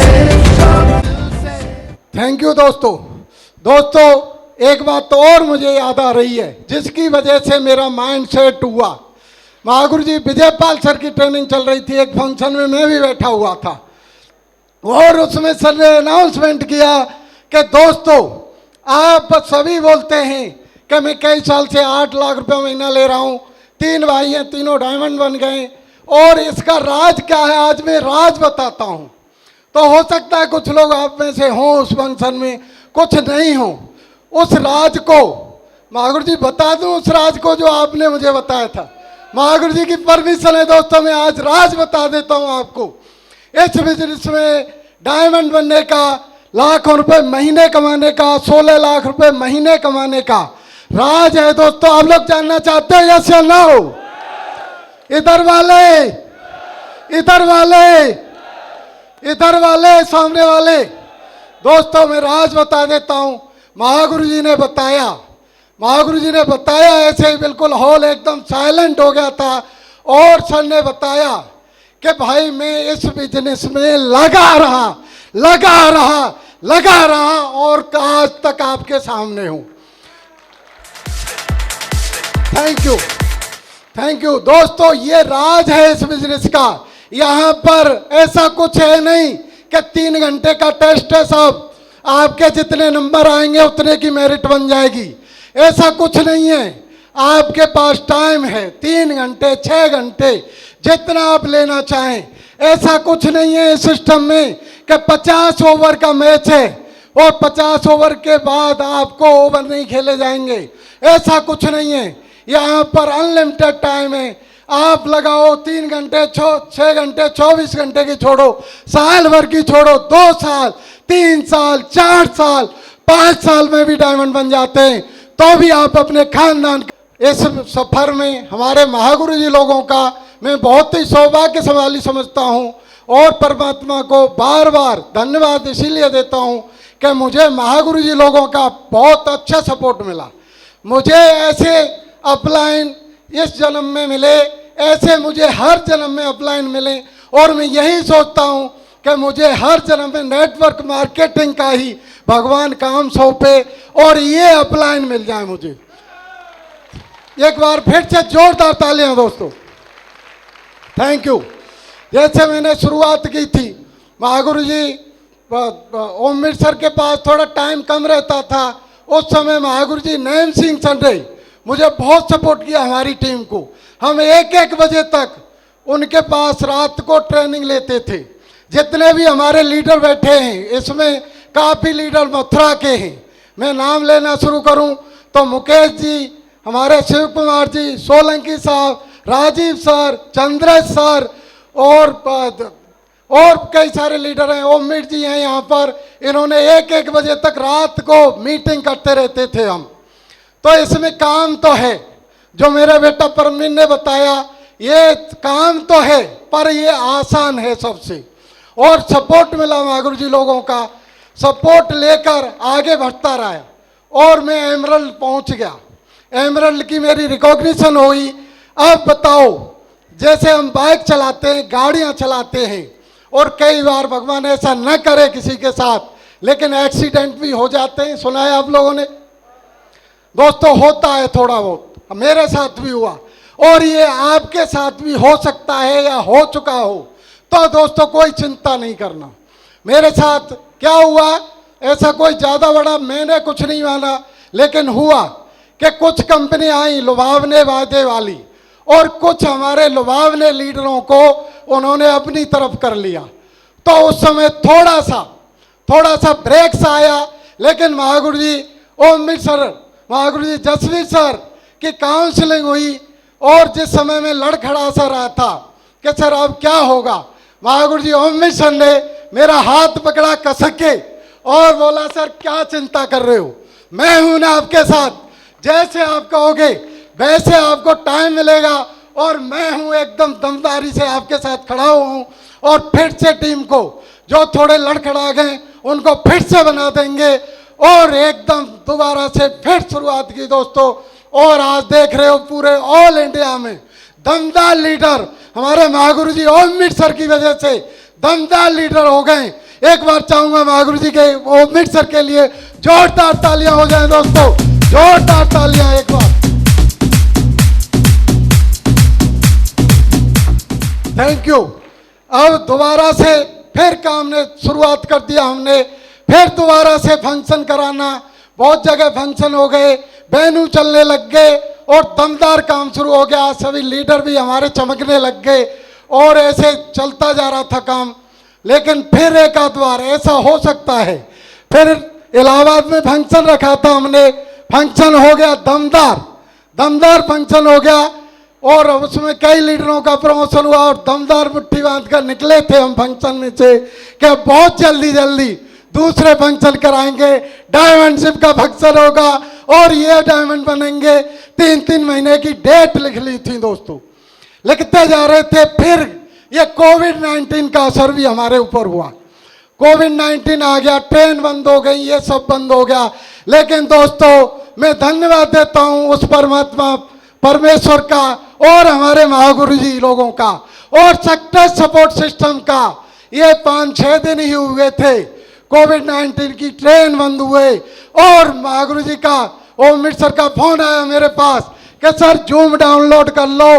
थैंक यू दोस्तों एक बात तो और मुझे याद आ रही है जिसकी वजह से मेरा माइंड सेट हुआ। महागुरु जी विजयपाल सर की ट्रेनिंग चल रही थी, एक फंक्शन में मैं भी बैठा हुआ था और उसमें सर ने अनाउंसमेंट किया कि दोस्तों आप सभी बोलते हैं कि मैं कई साल से 8 लाख रुपए महीना ले रहा हूँ, 3 भाई हैं, तीनों डायमंड बन गए, और इसका राज क्या है आज मैं राज बताता हूँ। तो हो सकता है कुछ लोग आप में से हों उस फंक्शन में, कुछ नहीं हो। उस राज को महागुरु जी बता दूं, उस राज को जो आपने मुझे बताया था। महागुरु जी की परमिशन है दोस्तों, मैं आज राज बता देता हूं आपको। इस बिजनेस में डायमंड बनने का, लाखों रुपए महीने कमाने का, 16 लाख रुपए महीने कमाने का राज है दोस्तों। आप लोग जानना चाहते हैं यस या नो? इधर वाले, इधर वाले, इधर वाले, सामने वाले। दोस्तों मैं राज बता देता हूं। महागुरु जी ने बताया ऐसे ही बिल्कुल हॉल एकदम साइलेंट हो गया था, और सर ने बताया कि भाई मैं इस बिजनेस में लगा रहा और आज तक आपके सामने हूं। थैंक यू दोस्तों, ये राज है इस बिजनेस का। यहां पर ऐसा कुछ है नहीं कि 3 घंटे का टेस्ट है साहब, आपके जितने नंबर आएंगे उतने की मेरिट बन जाएगी, ऐसा कुछ नहीं है। आपके पास टाइम है 3 घंटे 6 घंटे जितना आप लेना चाहें। ऐसा कुछ नहीं है इस सिस्टम में कि 50 ओवर का मैच है और 50 ओवर के बाद आपको ओवर नहीं खेले जाएंगे, ऐसा कुछ नहीं है। यहाँ पर अनलिमिटेड टाइम है, आप लगाओ 3 घंटे 6 घंटे 24 घंटे की छोड़ो, साल भर की छोड़ो, 2 साल 3 साल 4 साल 5 साल में भी डायमंड बन जाते हैं। तो भी आप अपने खानदान इस सफर में हमारे महागुरु जी लोगों का मैं बहुत ही सौभाग्यशाली समझता हूं, और परमात्मा को बार बार धन्यवाद इसीलिए देता हूं कि मुझे महागुरु जी लोगों का बहुत अच्छा सपोर्ट मिला। मुझे ऐसे अपलाइन इस जन्म में मिले, ऐसे मुझे हर जन्म में अपलाइन मिले, और मैं यही सोचता हूं कि मुझे हर जन्म में नेटवर्क मार्केटिंग का ही भगवान काम सौंपे और ये अपलाइन मिल जाए मुझे। एक बार फिर से जोरदार तालियां दोस्तों, थैंक यू। जैसे मैंने शुरुआत की थी, महागुरु जी ओमवीर सर के पास थोड़ा टाइम कम रहता था, उस समय महागुरु जी नैन सिंह संडे मुझे बहुत सपोर्ट किया हमारी टीम को। हम 1-1 बजे तक उनके पास रात को ट्रेनिंग लेते थे। जितने भी हमारे लीडर बैठे हैं इसमें काफ़ी लीडर मथुरा के हैं, मैं नाम लेना शुरू करूं तो मुकेश जी, हमारे शिव कुमार जी, सोलंकी साहब, राजीव सर, चंद्रेश सर और कई सारे लीडर हैं, ओमवीर जी हैं यहाँ पर। इन्होंने 1-1 बजे तक रात को मीटिंग करते रहते थे हम। तो इसमें काम तो है, जो मेरे बेटा परमीन ने बताया, ये काम तो है पर ये आसान है सबसे, और सपोर्ट मिला महागुरु जी लोगों का, सपोर्ट लेकर आगे बढ़ता रहा और मैं एमरल्ड पहुंच गया। एमरल्ड की मेरी रिकॉग्निशन हुई। अब बताओ, जैसे हम बाइक चलाते हैं, गाड़ियां चलाते हैं, और कई बार भगवान ऐसा न करे किसी के साथ, लेकिन एक्सीडेंट भी हो जाते हैं, सुना है आप लोगों ने दोस्तों, होता है थोड़ा बहुत, मेरे साथ भी हुआ और ये आपके साथ भी हो सकता है या हो चुका हो। तो दोस्तों कोई चिंता नहीं करना। मेरे साथ क्या हुआ, ऐसा कोई ज़्यादा बड़ा मैंने कुछ नहीं माना, लेकिन हुआ कि कुछ कंपनी आई लुभावने वादे वाली, और कुछ हमारे लुभावने लीडरों को उन्होंने अपनी तरफ कर लिया। तो उस समय थोड़ा सा ब्रेक्स आया, लेकिन महागुरु जी ओमवीर सर, महागुरु जी जसवीर सर की काउंसलिंग हुई, और जिस समय में लड़खड़ा सा रहा था कि सर अब क्या होगा, महागुरु जी ओमवीर सर ने मेरा हाथ पकड़ा कसक के और बोला, सर क्या चिंता कर रहे हो, मैं हूं ना आपके साथ, जैसे आप कहोगे वैसे आपको टाइम मिलेगा, और मैं हूं एकदम दमदारी से आपके साथ खड़ा हुआ हूं, और फिर से टीम को जो थोड़े लड़खड़ा गए उनको फिर से बना देंगे, और एकदम दोबारा से फिर शुरुआत की दोस्तों। और आज देख रहे हो पूरे ऑल इंडिया में दमदार लीडर हमारे महागुरु जी ओमवीर सर की वजह से दमदार लीडर हो गए। एक बार चाहूंगा महागुरु जी के ओमवीर सर के लिए जोरदार तालियां हो जाए दोस्तों, जोरदार तालियां एक बार। Thank you. अब दोबारा से फिर काम ने शुरुआत कर दिया हमने, फिर दोबारा से फंक्शन कराना, बहुत जगह फंक्शन हो गए, बैनू चलने लग गए, और दमदार काम शुरू हो गया। सभी लीडर भी हमारे चमकने लग गए, और ऐसे चलता जा रहा था काम। लेकिन फिर एक आध बार ऐसा हो सकता है, फिर इलाहाबाद में फंक्शन रखा था हमने, फंक्शन हो गया दमदार फंक्शन हो गया, और उसमें कई लीडरों का प्रमोशन हुआ, और दमदार मुट्ठी बांध कर निकले थे हम फंक्शन में से कि बहुत जल्दी दूसरे फंक्शन कराएंगे, डायमंडशिप का फंक्शन होगा और ये डायमंड बनेंगे। 3 महीने की डेट लिख ली थी दोस्तों, लिखते जा रहे थे। फिर ये कोविड-19 का असर भी हमारे ऊपर हुआ, कोविड-19 आ गया, ट्रेन बंद हो गई, ये सब बंद हो गया। लेकिन दोस्तों मैं धन्यवाद देता हूं उस परमात्मा परमेश्वर का, और हमारे महागुरु जी लोगों का, और सक्सेस सपोर्ट सिस्टम का। ये 5-6 दिन ही हुए थे कोविड-19 की ट्रेन बंद हुए, और महागुरु जी का ओमवीर सर का फोन आया मेरे पास कि सर जूम डाउनलोड कर लो,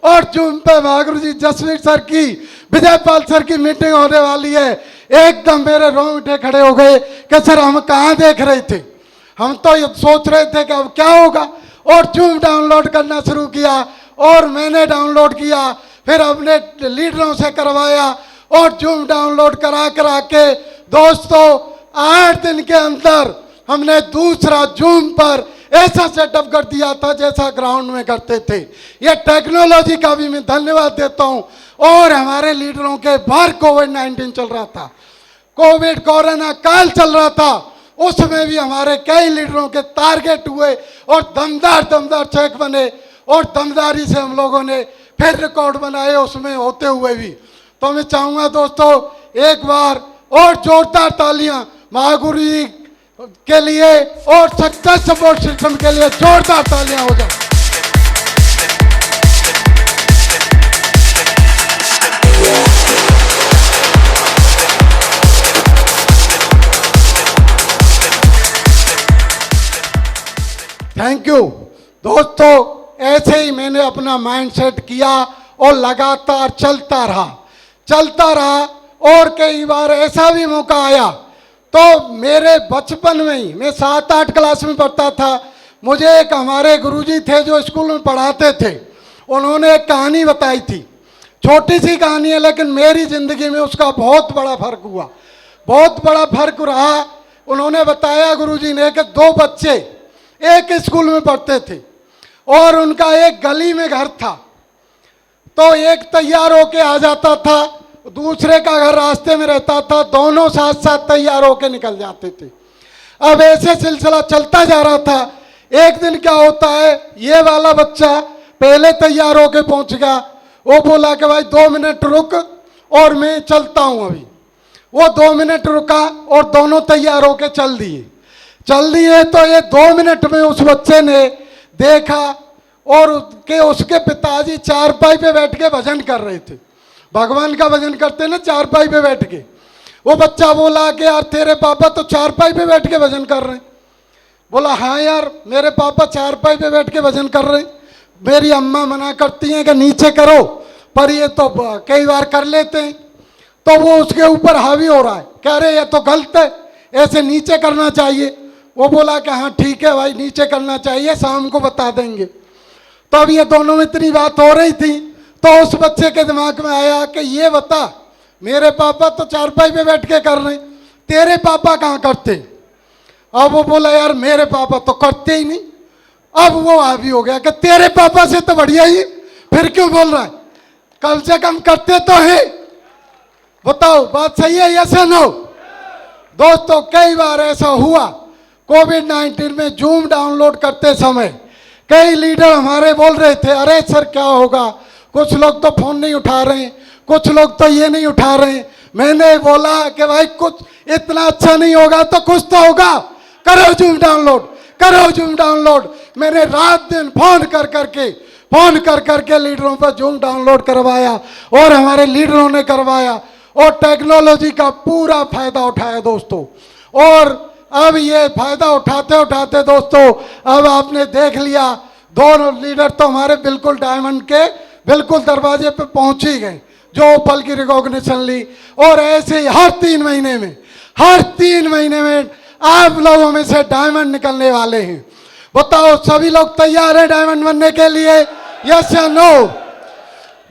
और जूम पे महागुरु जी जसवीर सर की, विजयपाल सर की मीटिंग होने वाली है। एकदम मेरे रोंगटे खड़े हो गए कि सर हम कहाँ देख रहे थे, हम तो ये सोच रहे थे कि अब क्या होगा, और जूम डाउनलोड करना शुरू किया, और मैंने डाउनलोड किया, फिर अपने लीडरों से करवाया, और जूम डाउनलोड करा के दोस्तों 8 दिन के अंदर हमने दूसरा जूम पर ऐसा सेटअप कर दिया था जैसा ग्राउंड में करते थे। ये टेक्नोलॉजी का भी मैं धन्यवाद देता हूं। और हमारे लीडरों के बाहर कोविड-19 चल रहा था, कोरोना काल चल रहा था, उसमें भी हमारे कई लीडरों के टारगेट हुए, और दमदार चेक बने, और दमदारी से हम लोगों ने फिर रिकॉर्ड बनाए उसमें होते हुए भी। तो मैं चाहूंगा दोस्तों एक बार और जोरदार तालियां महागुरु जी के लिए, और सक्सेस सपोर्ट सिस्टम के लिए जोरदार तालियां हो जाए। थैंक यू दोस्तों। ऐसे ही मैंने अपना माइंड सेट किया और लगातार चलता रहा, और कई बार ऐसा भी मौका आया। तो मेरे बचपन में ही, मैं 7-8 क्लास में पढ़ता था, मुझे एक हमारे गुरुजी थे जो स्कूल में पढ़ाते थे, उन्होंने एक कहानी बताई थी, छोटी सी कहानी है, लेकिन मेरी ज़िंदगी में उसका बहुत बड़ा फर्क हुआ, बहुत बड़ा फर्क रहा। उन्होंने बताया गुरुजी ने कि 2 बच्चे एक स्कूल में पढ़ते थे, और उनका एक गली में घर था। तो एक तैयार होके आ जाता था, दूसरे का घर रास्ते में रहता था, दोनों साथ साथ तैयार होके निकल जाते थे। अब ऐसे सिलसिला चलता जा रहा था। एक दिन क्या होता है, ये वाला बच्चा पहले तैयार होके पहुंच गया। वो बोला कि भाई 2 मिनट रुक और मैं चलता हूं अभी। वो 2 मिनट रुका और दोनों तैयार होके चल दिए। तो ये 2 मिनट में उस बच्चे ने देखा और उसके पिताजी चारपाई पे बैठ के भजन कर रहे थे। भगवान का भजन करते ना चारपाई पे बैठ के। वो बच्चा बोला कि यार तेरे पापा तो चारपाई पे बैठ के भजन कर रहे हैं। बोला हाँ यार मेरे पापा चारपाई पे बैठ के भजन कर रहे हैं, मेरी अम्मा मना करती हैं कि नीचे करो, पर ये तो कई बार कर लेते हैं। तो वो उसके ऊपर हावी हो रहा है, कह रहे ये तो गलत है, ऐसे नीचे करना चाहिए। वो बोला कि हाँ ठीक है भाई नीचे करना चाहिए, शाम को बता देंगे। तो अब ये दोनों में इतनी बात हो रही थी तो उस बच्चे के दिमाग में आया कि ये बता मेरे पापा तो चारपाई पे बैठ के कर रहे हैं, तेरे पापा कहाँ करते। अब वो बोला यार मेरे पापा तो करते ही नहीं। अब वो हावी हो गया कि तेरे पापा से तो बढ़िया ही, फिर क्यों बोल रहा है, कम से कम करते तो है। बताओ बात सही है या से नो। दोस्तों कई बार ऐसा हुआ, कोविड-19 में जूम डाउनलोड करते समय कई लीडर हमारे बोल रहे थे अरे सर क्या होगा, कुछ लोग तो फोन नहीं उठा रहे हैं, कुछ लोग तो ये नहीं उठा रहे हैं। मैंने बोला कि भाई कुछ इतना अच्छा नहीं होगा तो कुछ तो होगा, करो जूम डाउनलोड, करो जूम डाउनलोड। मैंने रात दिन फोन कर करके लीडरों पर जूम डाउनलोड करवाया और हमारे लीडरों ने करवाया और टेक्नोलॉजी का पूरा फायदा उठाया दोस्तों। और अब ये फायदा उठाते उठाते दोस्तों अब आपने देख लिया, दोनों लीडर तो हमारे बिल्कुल डायमंड के बिल्कुल दरवाजे पे पहुंच ही गए, जो पल की रिकॉग्निशन ली। और ऐसे ही हर 3 महीने में आप लोगों में से डायमंड निकलने वाले हैं। बताओ सभी लोग तैयार हैं डायमंड बनने के लिए, यस या नो।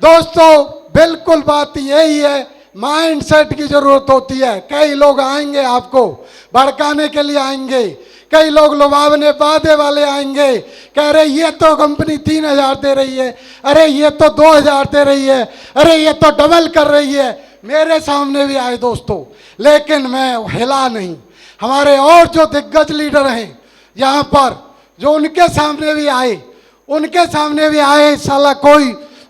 दोस्तों बिल्कुल बात यही है, माइंडसेट की जरूरत होती है। कई लोग आएंगे आपको भड़काने के लिए आएंगे, कई लोग लुभावने वादे वाले आएंगे, कह रहे ये तो कंपनी 3000 दे रही है, अरे ये तो 2000 दे रही है, अरे ये तो डबल कर रही है। मेरे सामने भी आए दोस्तों, लेकिन मैं हिला नहीं। हमारे और जो दिग्गज लीडर हैं यहाँ पर, जो उनके सामने भी आए, साला कोई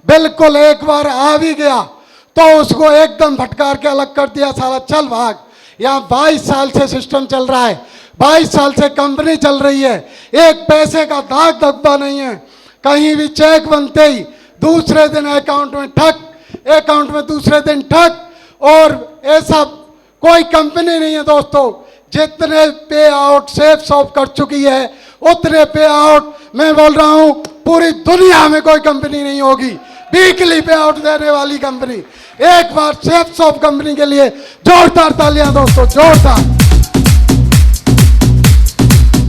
बिल्कुल एक बार आ भी गया तो उसको एकदम भटकार के अलग कर दिया, साला चल भाग। यहाँ 22 साल से सिस्टम चल रहा है, 22 साल से कंपनी चल रही है, एक पैसे का दाग धब्बा नहीं है। कहीं भी चेक बनते ही दूसरे दिन अकाउंट में ठक, अकाउंट में दूसरे दिन ठक। और ऐसा कोई कंपनी नहीं है दोस्तों, जितने पे आउट सेफ सॉफ्ट कर चुकी है उतने पे आउट मैं बोल रहा हूं पूरी दुनिया में कोई कंपनी नहीं होगी वीकली पे आउट देने वाली कंपनी। एक बार सेफ सॉफ्ट कंपनी के लिए जोरदार तालियां दोस्तों, जोरदार।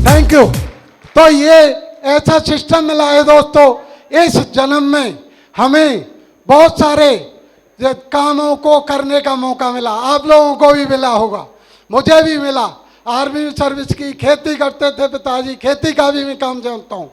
Thank you. तो ये ऐसा सिस्टम मिला है दोस्तों, इस जन्म में हमें बहुत सारे कामों को करने का मौका मिला। आप लोगों को भी मिला होगा, मुझे भी मिला। आर्मी सर्विस की, खेती करते थे पिताजी, खेती का भी मैं काम जानता हूँ,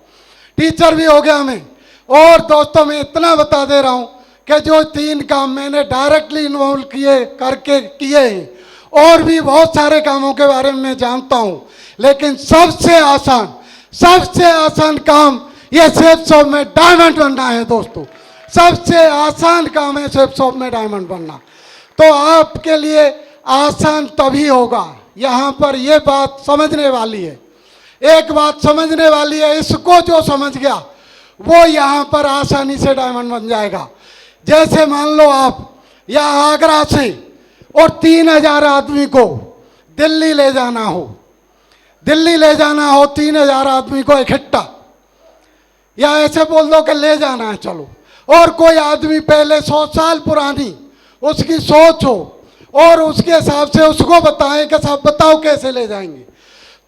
टीचर भी हो गया मैं। और दोस्तों मैं इतना बता दे रहा हूँ कि जो 3 काम मैंने डायरेक्टली इन्वॉल्व किए हैं, और भी बहुत सारे कामों के बारे में मैं जानता हूँ, लेकिन सबसे आसान काम ये सेफ सॉफ्ट में डायमंड बनना है दोस्तों। सबसे आसान काम है सेफ सॉफ्ट में डायमंड बनना। तो आपके लिए आसान तभी होगा, यहाँ पर ये बात समझने वाली है, एक बात समझने वाली है, इसको जो समझ गया वो यहाँ पर आसानी से डायमंड बन जाएगा। जैसे मान लो आप यहाँ आगरा से और 3000 आदमी को दिल्ली ले जाना हो 3000 आदमी को इकट्ठा, या ऐसे बोल दो कि ले जाना है चलो, और कोई आदमी पहले 100 साल पुरानी उसकी सोच हो और उसके हिसाब से उसको बताएं कि साहब बताओ कैसे ले जाएंगे,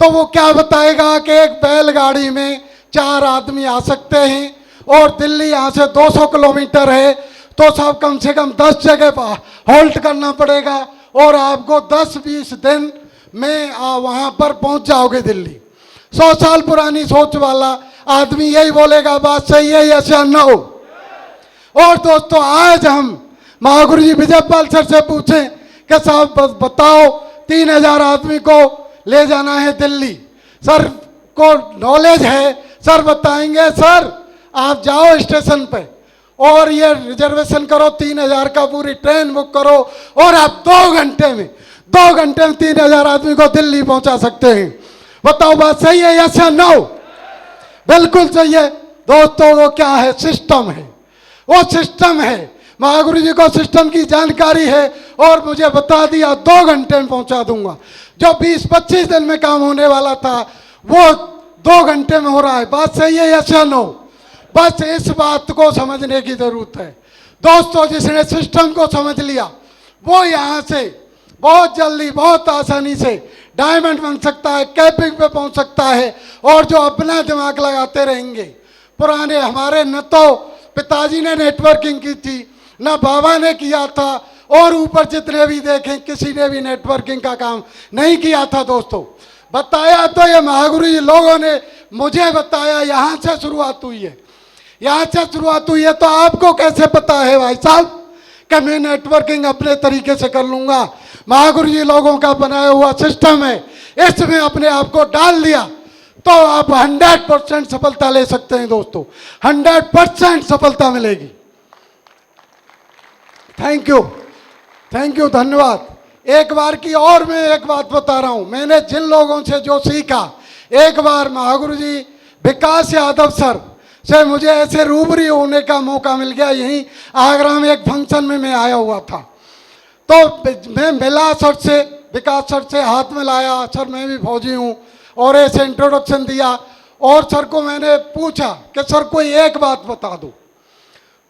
तो वो क्या बताएगा कि एक बैलगाड़ी में 4 आदमी आ सकते हैं और दिल्ली यहाँ से 200 किलोमीटर है, तो साहब कम से कम 10 जगह पर होल्ड करना पड़ेगा और आपको 10-20 दिन में वहाँ पर पहुँच जाओगे दिल्ली। 100 साल पुरानी सोच वाला आदमी यही बोलेगा बात सही है या सही ना हो। और दोस्तों आज हम महागुरु जी विजयपाल सर से पूछें कि साहब बताओ 3000 आदमी को ले जाना है दिल्ली, सर को नॉलेज है सर बताएंगे। सर आप जाओ स्टेशन पे और ये रिजर्वेशन करो, 3000 का पूरी ट्रेन बुक करो और आप 2 घंटे में 3000 आदमी को दिल्ली पहुंचा सकते हैं। बताओ बात सही है या नो? बिल्कुल सही है दोस्तों। वो क्या है? सिस्टम है, वो सिस्टम है। महागुरु जी को सिस्टम की जानकारी है और मुझे बता दिया 2 घंटे में पहुंचा दूंगा। जो 20-25 दिन में काम होने वाला था वो 2 घंटे में हो रहा है। बात सही है या नो? बस इस बात को समझने की जरूरत है दोस्तों। जिसने सिस्टम को समझ लिया वो यहाँ से बहुत जल्दी बहुत आसानी से डायमंड बन सकता है, कैपिंग पे पहुंच सकता है। और जो अपना दिमाग लगाते रहेंगे, पुराने हमारे न तो पिताजी ने नेटवर्किंग की थी न बाबा ने किया था, और ऊपर जितने भी देखें किसी ने भी नेटवर्किंग का काम नहीं किया था दोस्तों। बताया तो ये महागुरु जी लोगों ने मुझे बताया, यहाँ से शुरुआत हुई है, यहाँ से शुरुआत हुई है। तो आपको कैसे पता है भाई साहब कि मैं नेटवर्किंग अपने तरीके से कर लूंगा? महागुरु जी लोगों का बनाया हुआ सिस्टम है, इसमें अपने आप को डाल दिया तो आप 100% सफलता ले सकते हैं दोस्तों। 100% सफलता मिलेगी। थैंक यू, थैंक यू, धन्यवाद। एक बार की और मैं एक बात बता रहा हूं, मैंने जिन लोगों से जो सीखा, एक बार महागुरु जी विकास यादव सर से मुझे ऐसे रूबरू होने का मौका मिल गया। यहीं आगरा में एक फंक्शन में मैं आया हुआ था, तो मैं मिला सर से, विकास सर से हाथ मिलाया, सर मैं भी फौजी हूँ, और ऐसे इंट्रोडक्शन दिया। और सर को मैंने पूछा कि सर कोई एक बात बता दो।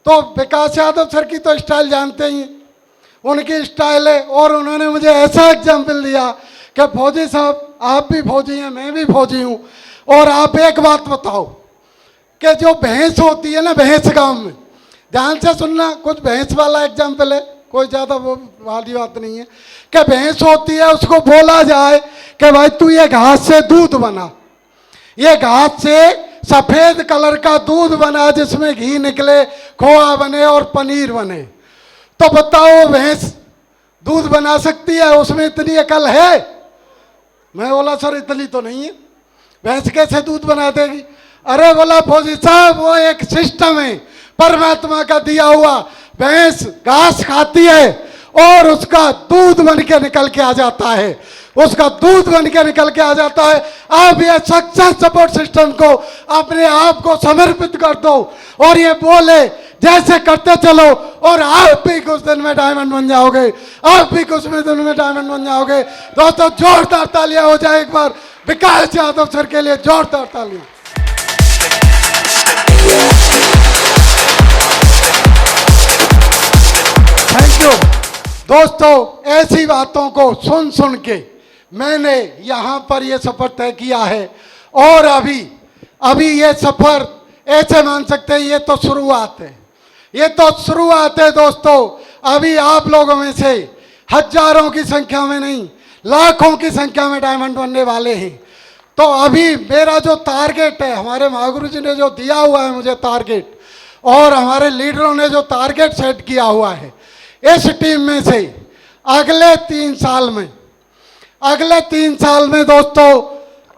तो विकास यादव सर की तो स्टाइल जानते ही, उनकी स्टाइल है। और उन्होंने मुझे ऐसा एग्जाम्पल दिया कि फौजी साहब आप भी फौजी हैं, मैं भी फौजी हूँ, और आप एक बात बताओ कि जो भैंस होती है ना, भैंस गांव में, ध्यान से सुनना, कुछ भैंस वाला एग्जाम्पल है, कोई ज़्यादा वो वाली बात नहीं है, कि भैंस होती है उसको बोला जाए कि भाई तू ये घास से दूध बना, ये घास से सफ़ेद कलर का दूध बना जिसमें घी निकले, खोआ बने और पनीर बने। तो बताओ भैंस दूध बना सकती है? उसमें इतनी अकल है? मैं बोला सर इतनी तो नहीं है, भैंस कैसे दूध बना देगी? अरे बोला फौजी साहब वो एक सिस्टम है परमात्मा का दिया हुआ। भैंस घास खाती है और उसका दूध बन के निकल के आ जाता है, उसका दूध बन के निकल के आ जाता है। आप ये सक्सेस सपोर्ट सिस्टम को अपने आप को समर्पित कर दो और ये बोले जैसे करते चलो, और आप भी कुछ दिन में डायमंड बन जाओगे, आप भी कुछ दिन में डायमंड बन जाओगे। दोस्तों जोरदार तालियां हो जाए एक बार विकास यादव सर के लिए, जोरदार तालियां। थैंक यू दोस्तों। ऐसी बातों को सुन सुन के मैंने यहाँ पर ये सफर तय किया है, और अभी ये सफर ऐसे मान सकते हैं ये तो शुरुआत है, ये तो शुरुआत है दोस्तों। अभी आप लोगों में से हजारों की संख्या में नहीं, लाखों की संख्या में डायमंड बनने वाले हैं। तो अभी मेरा जो टारगेट है, हमारे महागुरु जी ने जो दिया हुआ है मुझे टारगेट, और हमारे लीडरों ने जो टारगेट सेट किया हुआ है, इस टीम में से अगले 3 साल में दोस्तों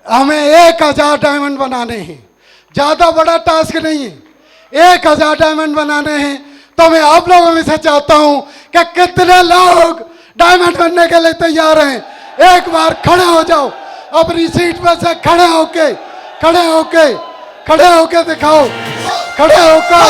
हमें 1000 डायमंड बनाने हैं। ज़्यादा बड़ा टास्क नहीं है, 1000 डायमंड बनाने हैं। तो मैं आप लोगों में से चाहता हूं कि कितने लोग डायमंड बनने के लिए तैयार हैं? एक बार खड़े हो जाओ, अपनी सीट पर से खड़े होके दिखाओ, खड़े होकर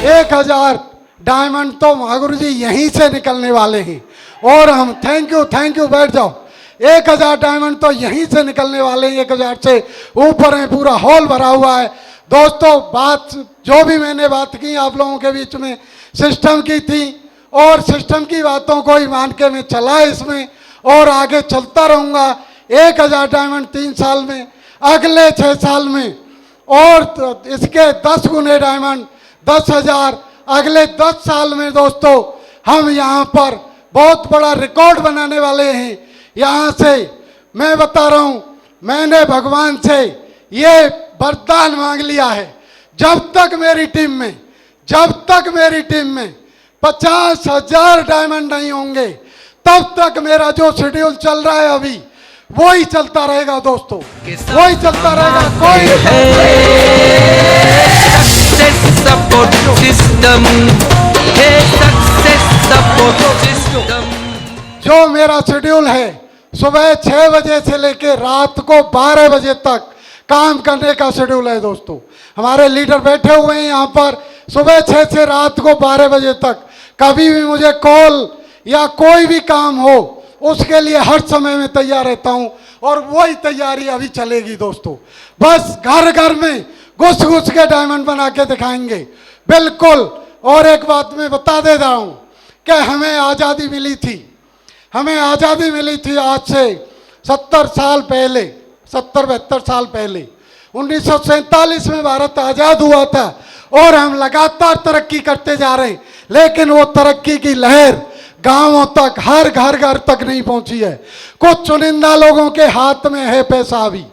एक 1000 डायमंड तो महागुरु जी यहीं से निकलने वाले हैं। और हम थैंक यू, बैठ जाओ। 1000 डायमंड तो यहीं से निकलने वाले हैं, 1000 से ऊपर है, पूरा हॉल भरा हुआ है दोस्तों। बात जो भी मैंने बात की आप लोगों के बीच में सिस्टम की थी, और सिस्टम की बातों को ही मान के मैं चला इसमें, और आगे चलता रहूँगा। 1000 डायमंड 3 साल में, अगले 6 साल में, और इसके 10 गुने डायमंड 10,000 अगले 10 साल में दोस्तों। हम यहाँ पर बहुत बड़ा रिकॉर्ड बनाने वाले हैं। यहाँ से मैं बता रहा हूँ, मैंने भगवान से ये वरदान मांग लिया है, जब तक मेरी टीम में 50,000 डायमंड नहीं होंगे, तब तक मेरा जो शेड्यूल चल रहा है अभी वही चलता रहेगा दोस्तों, वही चलता रहेगा। कोई सक्सेस सपोर्ट सिस्टम, हे सक्सेस सपोर्ट सिस्टम। जो मेरा शेड्यूल है सुबह 6 बजे से लेकर रात को 12 बजे तक काम करने का शेड्यूल है दोस्तों। हमारे लीडर बैठे हुए हैं यहाँ पर, सुबह 6 से रात को 12 बजे तक कभी भी मुझे कॉल या कोई भी काम हो उसके लिए हर समय में तैयार रहता हूं, और वही तैयारी अभी चलेगी दोस्तों। बस घर घर में घुस घुस के डायमंड बना के दिखाएंगे, बिल्कुल। और एक बात मैं बता दे रहा हूं कि हमें आज़ादी मिली थी आज से 70 साल पहले, 70-72 साल पहले। 1947 में भारत आज़ाद हुआ था और हम लगातार तरक्की करते जा रहे हैं, लेकिन वो तरक्की की लहर गांवों तक, हर घर तक नहीं पहुंची है। कुछ चुनिंदा लोगों के हाथ में है पैसा। अभी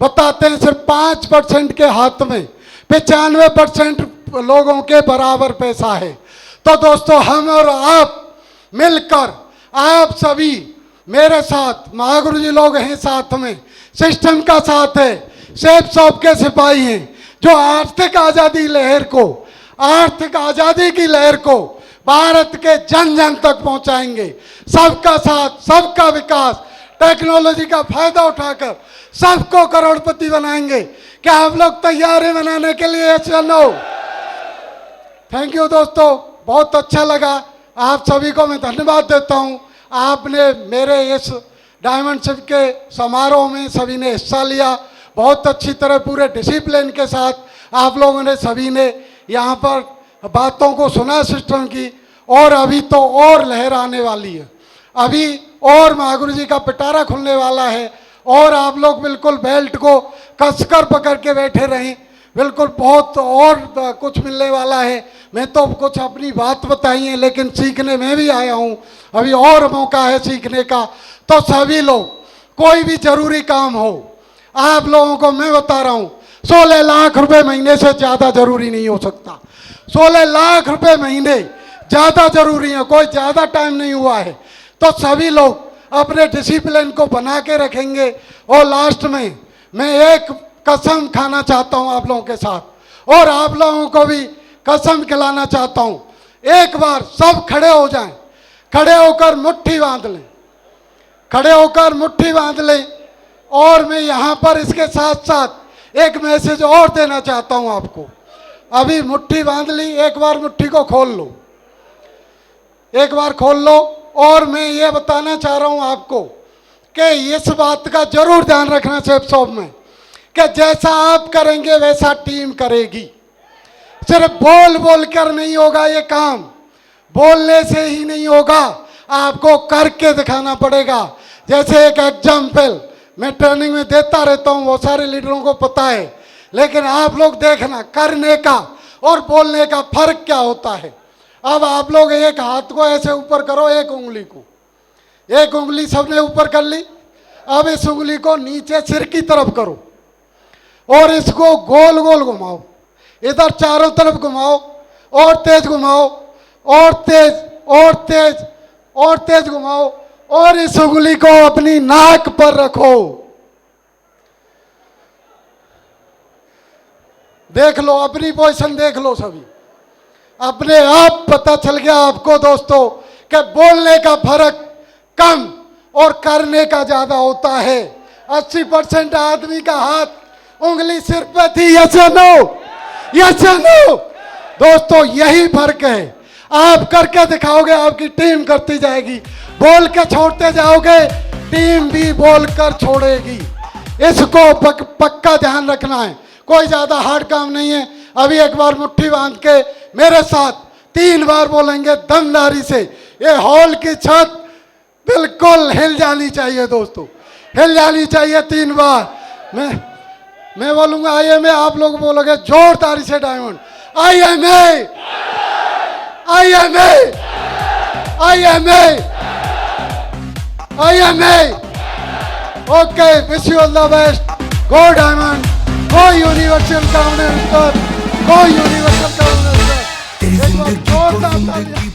बताते हैं सिर्फ 5% के हाथ में 95% लोगों के बराबर पैसा है। तो दोस्तों, हम और आप मिलकर, आप सभी मेरे साथ, महागुरु जी लोग हैं साथ में, सिस्टम का साथ है, सेफ शॉप के सिपाही हैं, जो आर्थिक आज़ादी की लहर को भारत के जन जन तक पहुंचाएंगे। सबका साथ, सबका विकास, टेक्नोलॉजी का फायदा उठाकर सबको करोड़पति बनाएंगे। क्या आप लोग तैयार हैं बनाने के लिए? चलो, थैंक यू दोस्तों, बहुत अच्छा लगा। आप सभी को मैं धन्यवाद देता हूं। आपने मेरे इस डायमंड शिप के समारोह में सभी ने हिस्सा लिया, बहुत अच्छी तरह पूरे डिसिप्लिन के साथ आप लोगों ने, सभी ने यहाँ पर बातों को सुना सिस्टम की। और अभी तो और लहर आने वाली है, अभी और महागुरु जी का पिटारा खुलने वाला है, और आप लोग बिल्कुल बेल्ट को कसकर पकड़ के बैठे रहें, बिल्कुल बहुत और कुछ मिलने वाला है। मैं तो कुछ अपनी बात बताई है, लेकिन सीखने में भी आया हूँ, अभी और मौका है सीखने का। तो सभी लोग, कोई भी जरूरी काम हो, आप लोगों को मैं बता रहा हूँ, 16 लाख रुपए महीने से ज़्यादा जरूरी नहीं हो सकता। 16 लाख रुपए महीने ज़्यादा जरूरी है, कोई ज़्यादा टाइम नहीं हुआ है। तो सभी लोग अपने डिसिप्लिन को बना के रखेंगे। और लास्ट में मैं एक कसम खाना चाहता हूँ आप लोगों के साथ, और आप लोगों को भी कसम खिलाना चाहता हूँ। एक बार सब खड़े हो जाएं, खड़े होकर मुट्ठी बांध लें, खड़े होकर मुट्ठी बांध लें। और मैं यहाँ पर इसके साथ साथ एक मैसेज और देना चाहता हूँ आपको। अभी मुट्ठी बांध ली, एक बार मुट्ठी को खोल लो, एक बार खोल लो। और मैं ये बताना चाह रहा हूँ आपको कि इस बात का जरूर ध्यान रखना सेफ शॉप में, कि जैसा आप करेंगे वैसा टीम करेगी। सिर्फ बोल कर नहीं होगा ये काम, बोलने से ही नहीं होगा, आपको करके दिखाना पड़ेगा। जैसे एक एग्जाम्पल मैं ट्रेनिंग में देता रहता हूँ, बहुत सारे लीडरों को पता है, लेकिन आप लोग देखना करने का और बोलने का फर्क क्या होता है। अब आप लोग एक हाथ को ऐसे ऊपर करो, एक उंगली सबने ऊपर कर ली। अब इस उंगली को नीचे सिर की तरफ करो और इसको गोल गोल घुमाओ, इधर चारों तरफ घुमाओ, और तेज घुमाओ, और तेज और तेज और तेज घुमाओ, और इस उंगली को अपनी नाक पर रखो। देख लो, अपनी पोजीशन देख लो सभी, अपने आप पता चल गया आपको दोस्तों कि बोलने का फर्क कम और करने का ज्यादा होता है। 80% आदमी का हाथ उंगली सिर पे थी, यस या नो? यस या नो? दोस्तों, यही फर्क है। आप करके दिखाओगे, आपकी टीम करती जाएगी। बोल के छोड़ते जाओगे, टीम भी बोल कर छोड़ेगी। इसको पक्का ध्यान रखना है, कोई ज्यादा हार्ड काम नहीं है। अभी एक बार मुट्ठी बांध के मेरे साथ 3 बार बोलेंगे दमदारी से। ये हॉल की छत बिल्कुल हिल जानी चाहिए दोस्तों, हिल जानी चाहिए 3 बार। मैं बोलूंगा आई एम ए, आप लोग बोलोगे जोरदारी से diamond I am a, I am a, I am a, I am a. Okay, wish you all the best. Go diamond. कोई यूनिवर्सल कॉमन आंसर, कोई यूनिवर्सल कॉमन आंसर। एक बार जोरदार तालियां।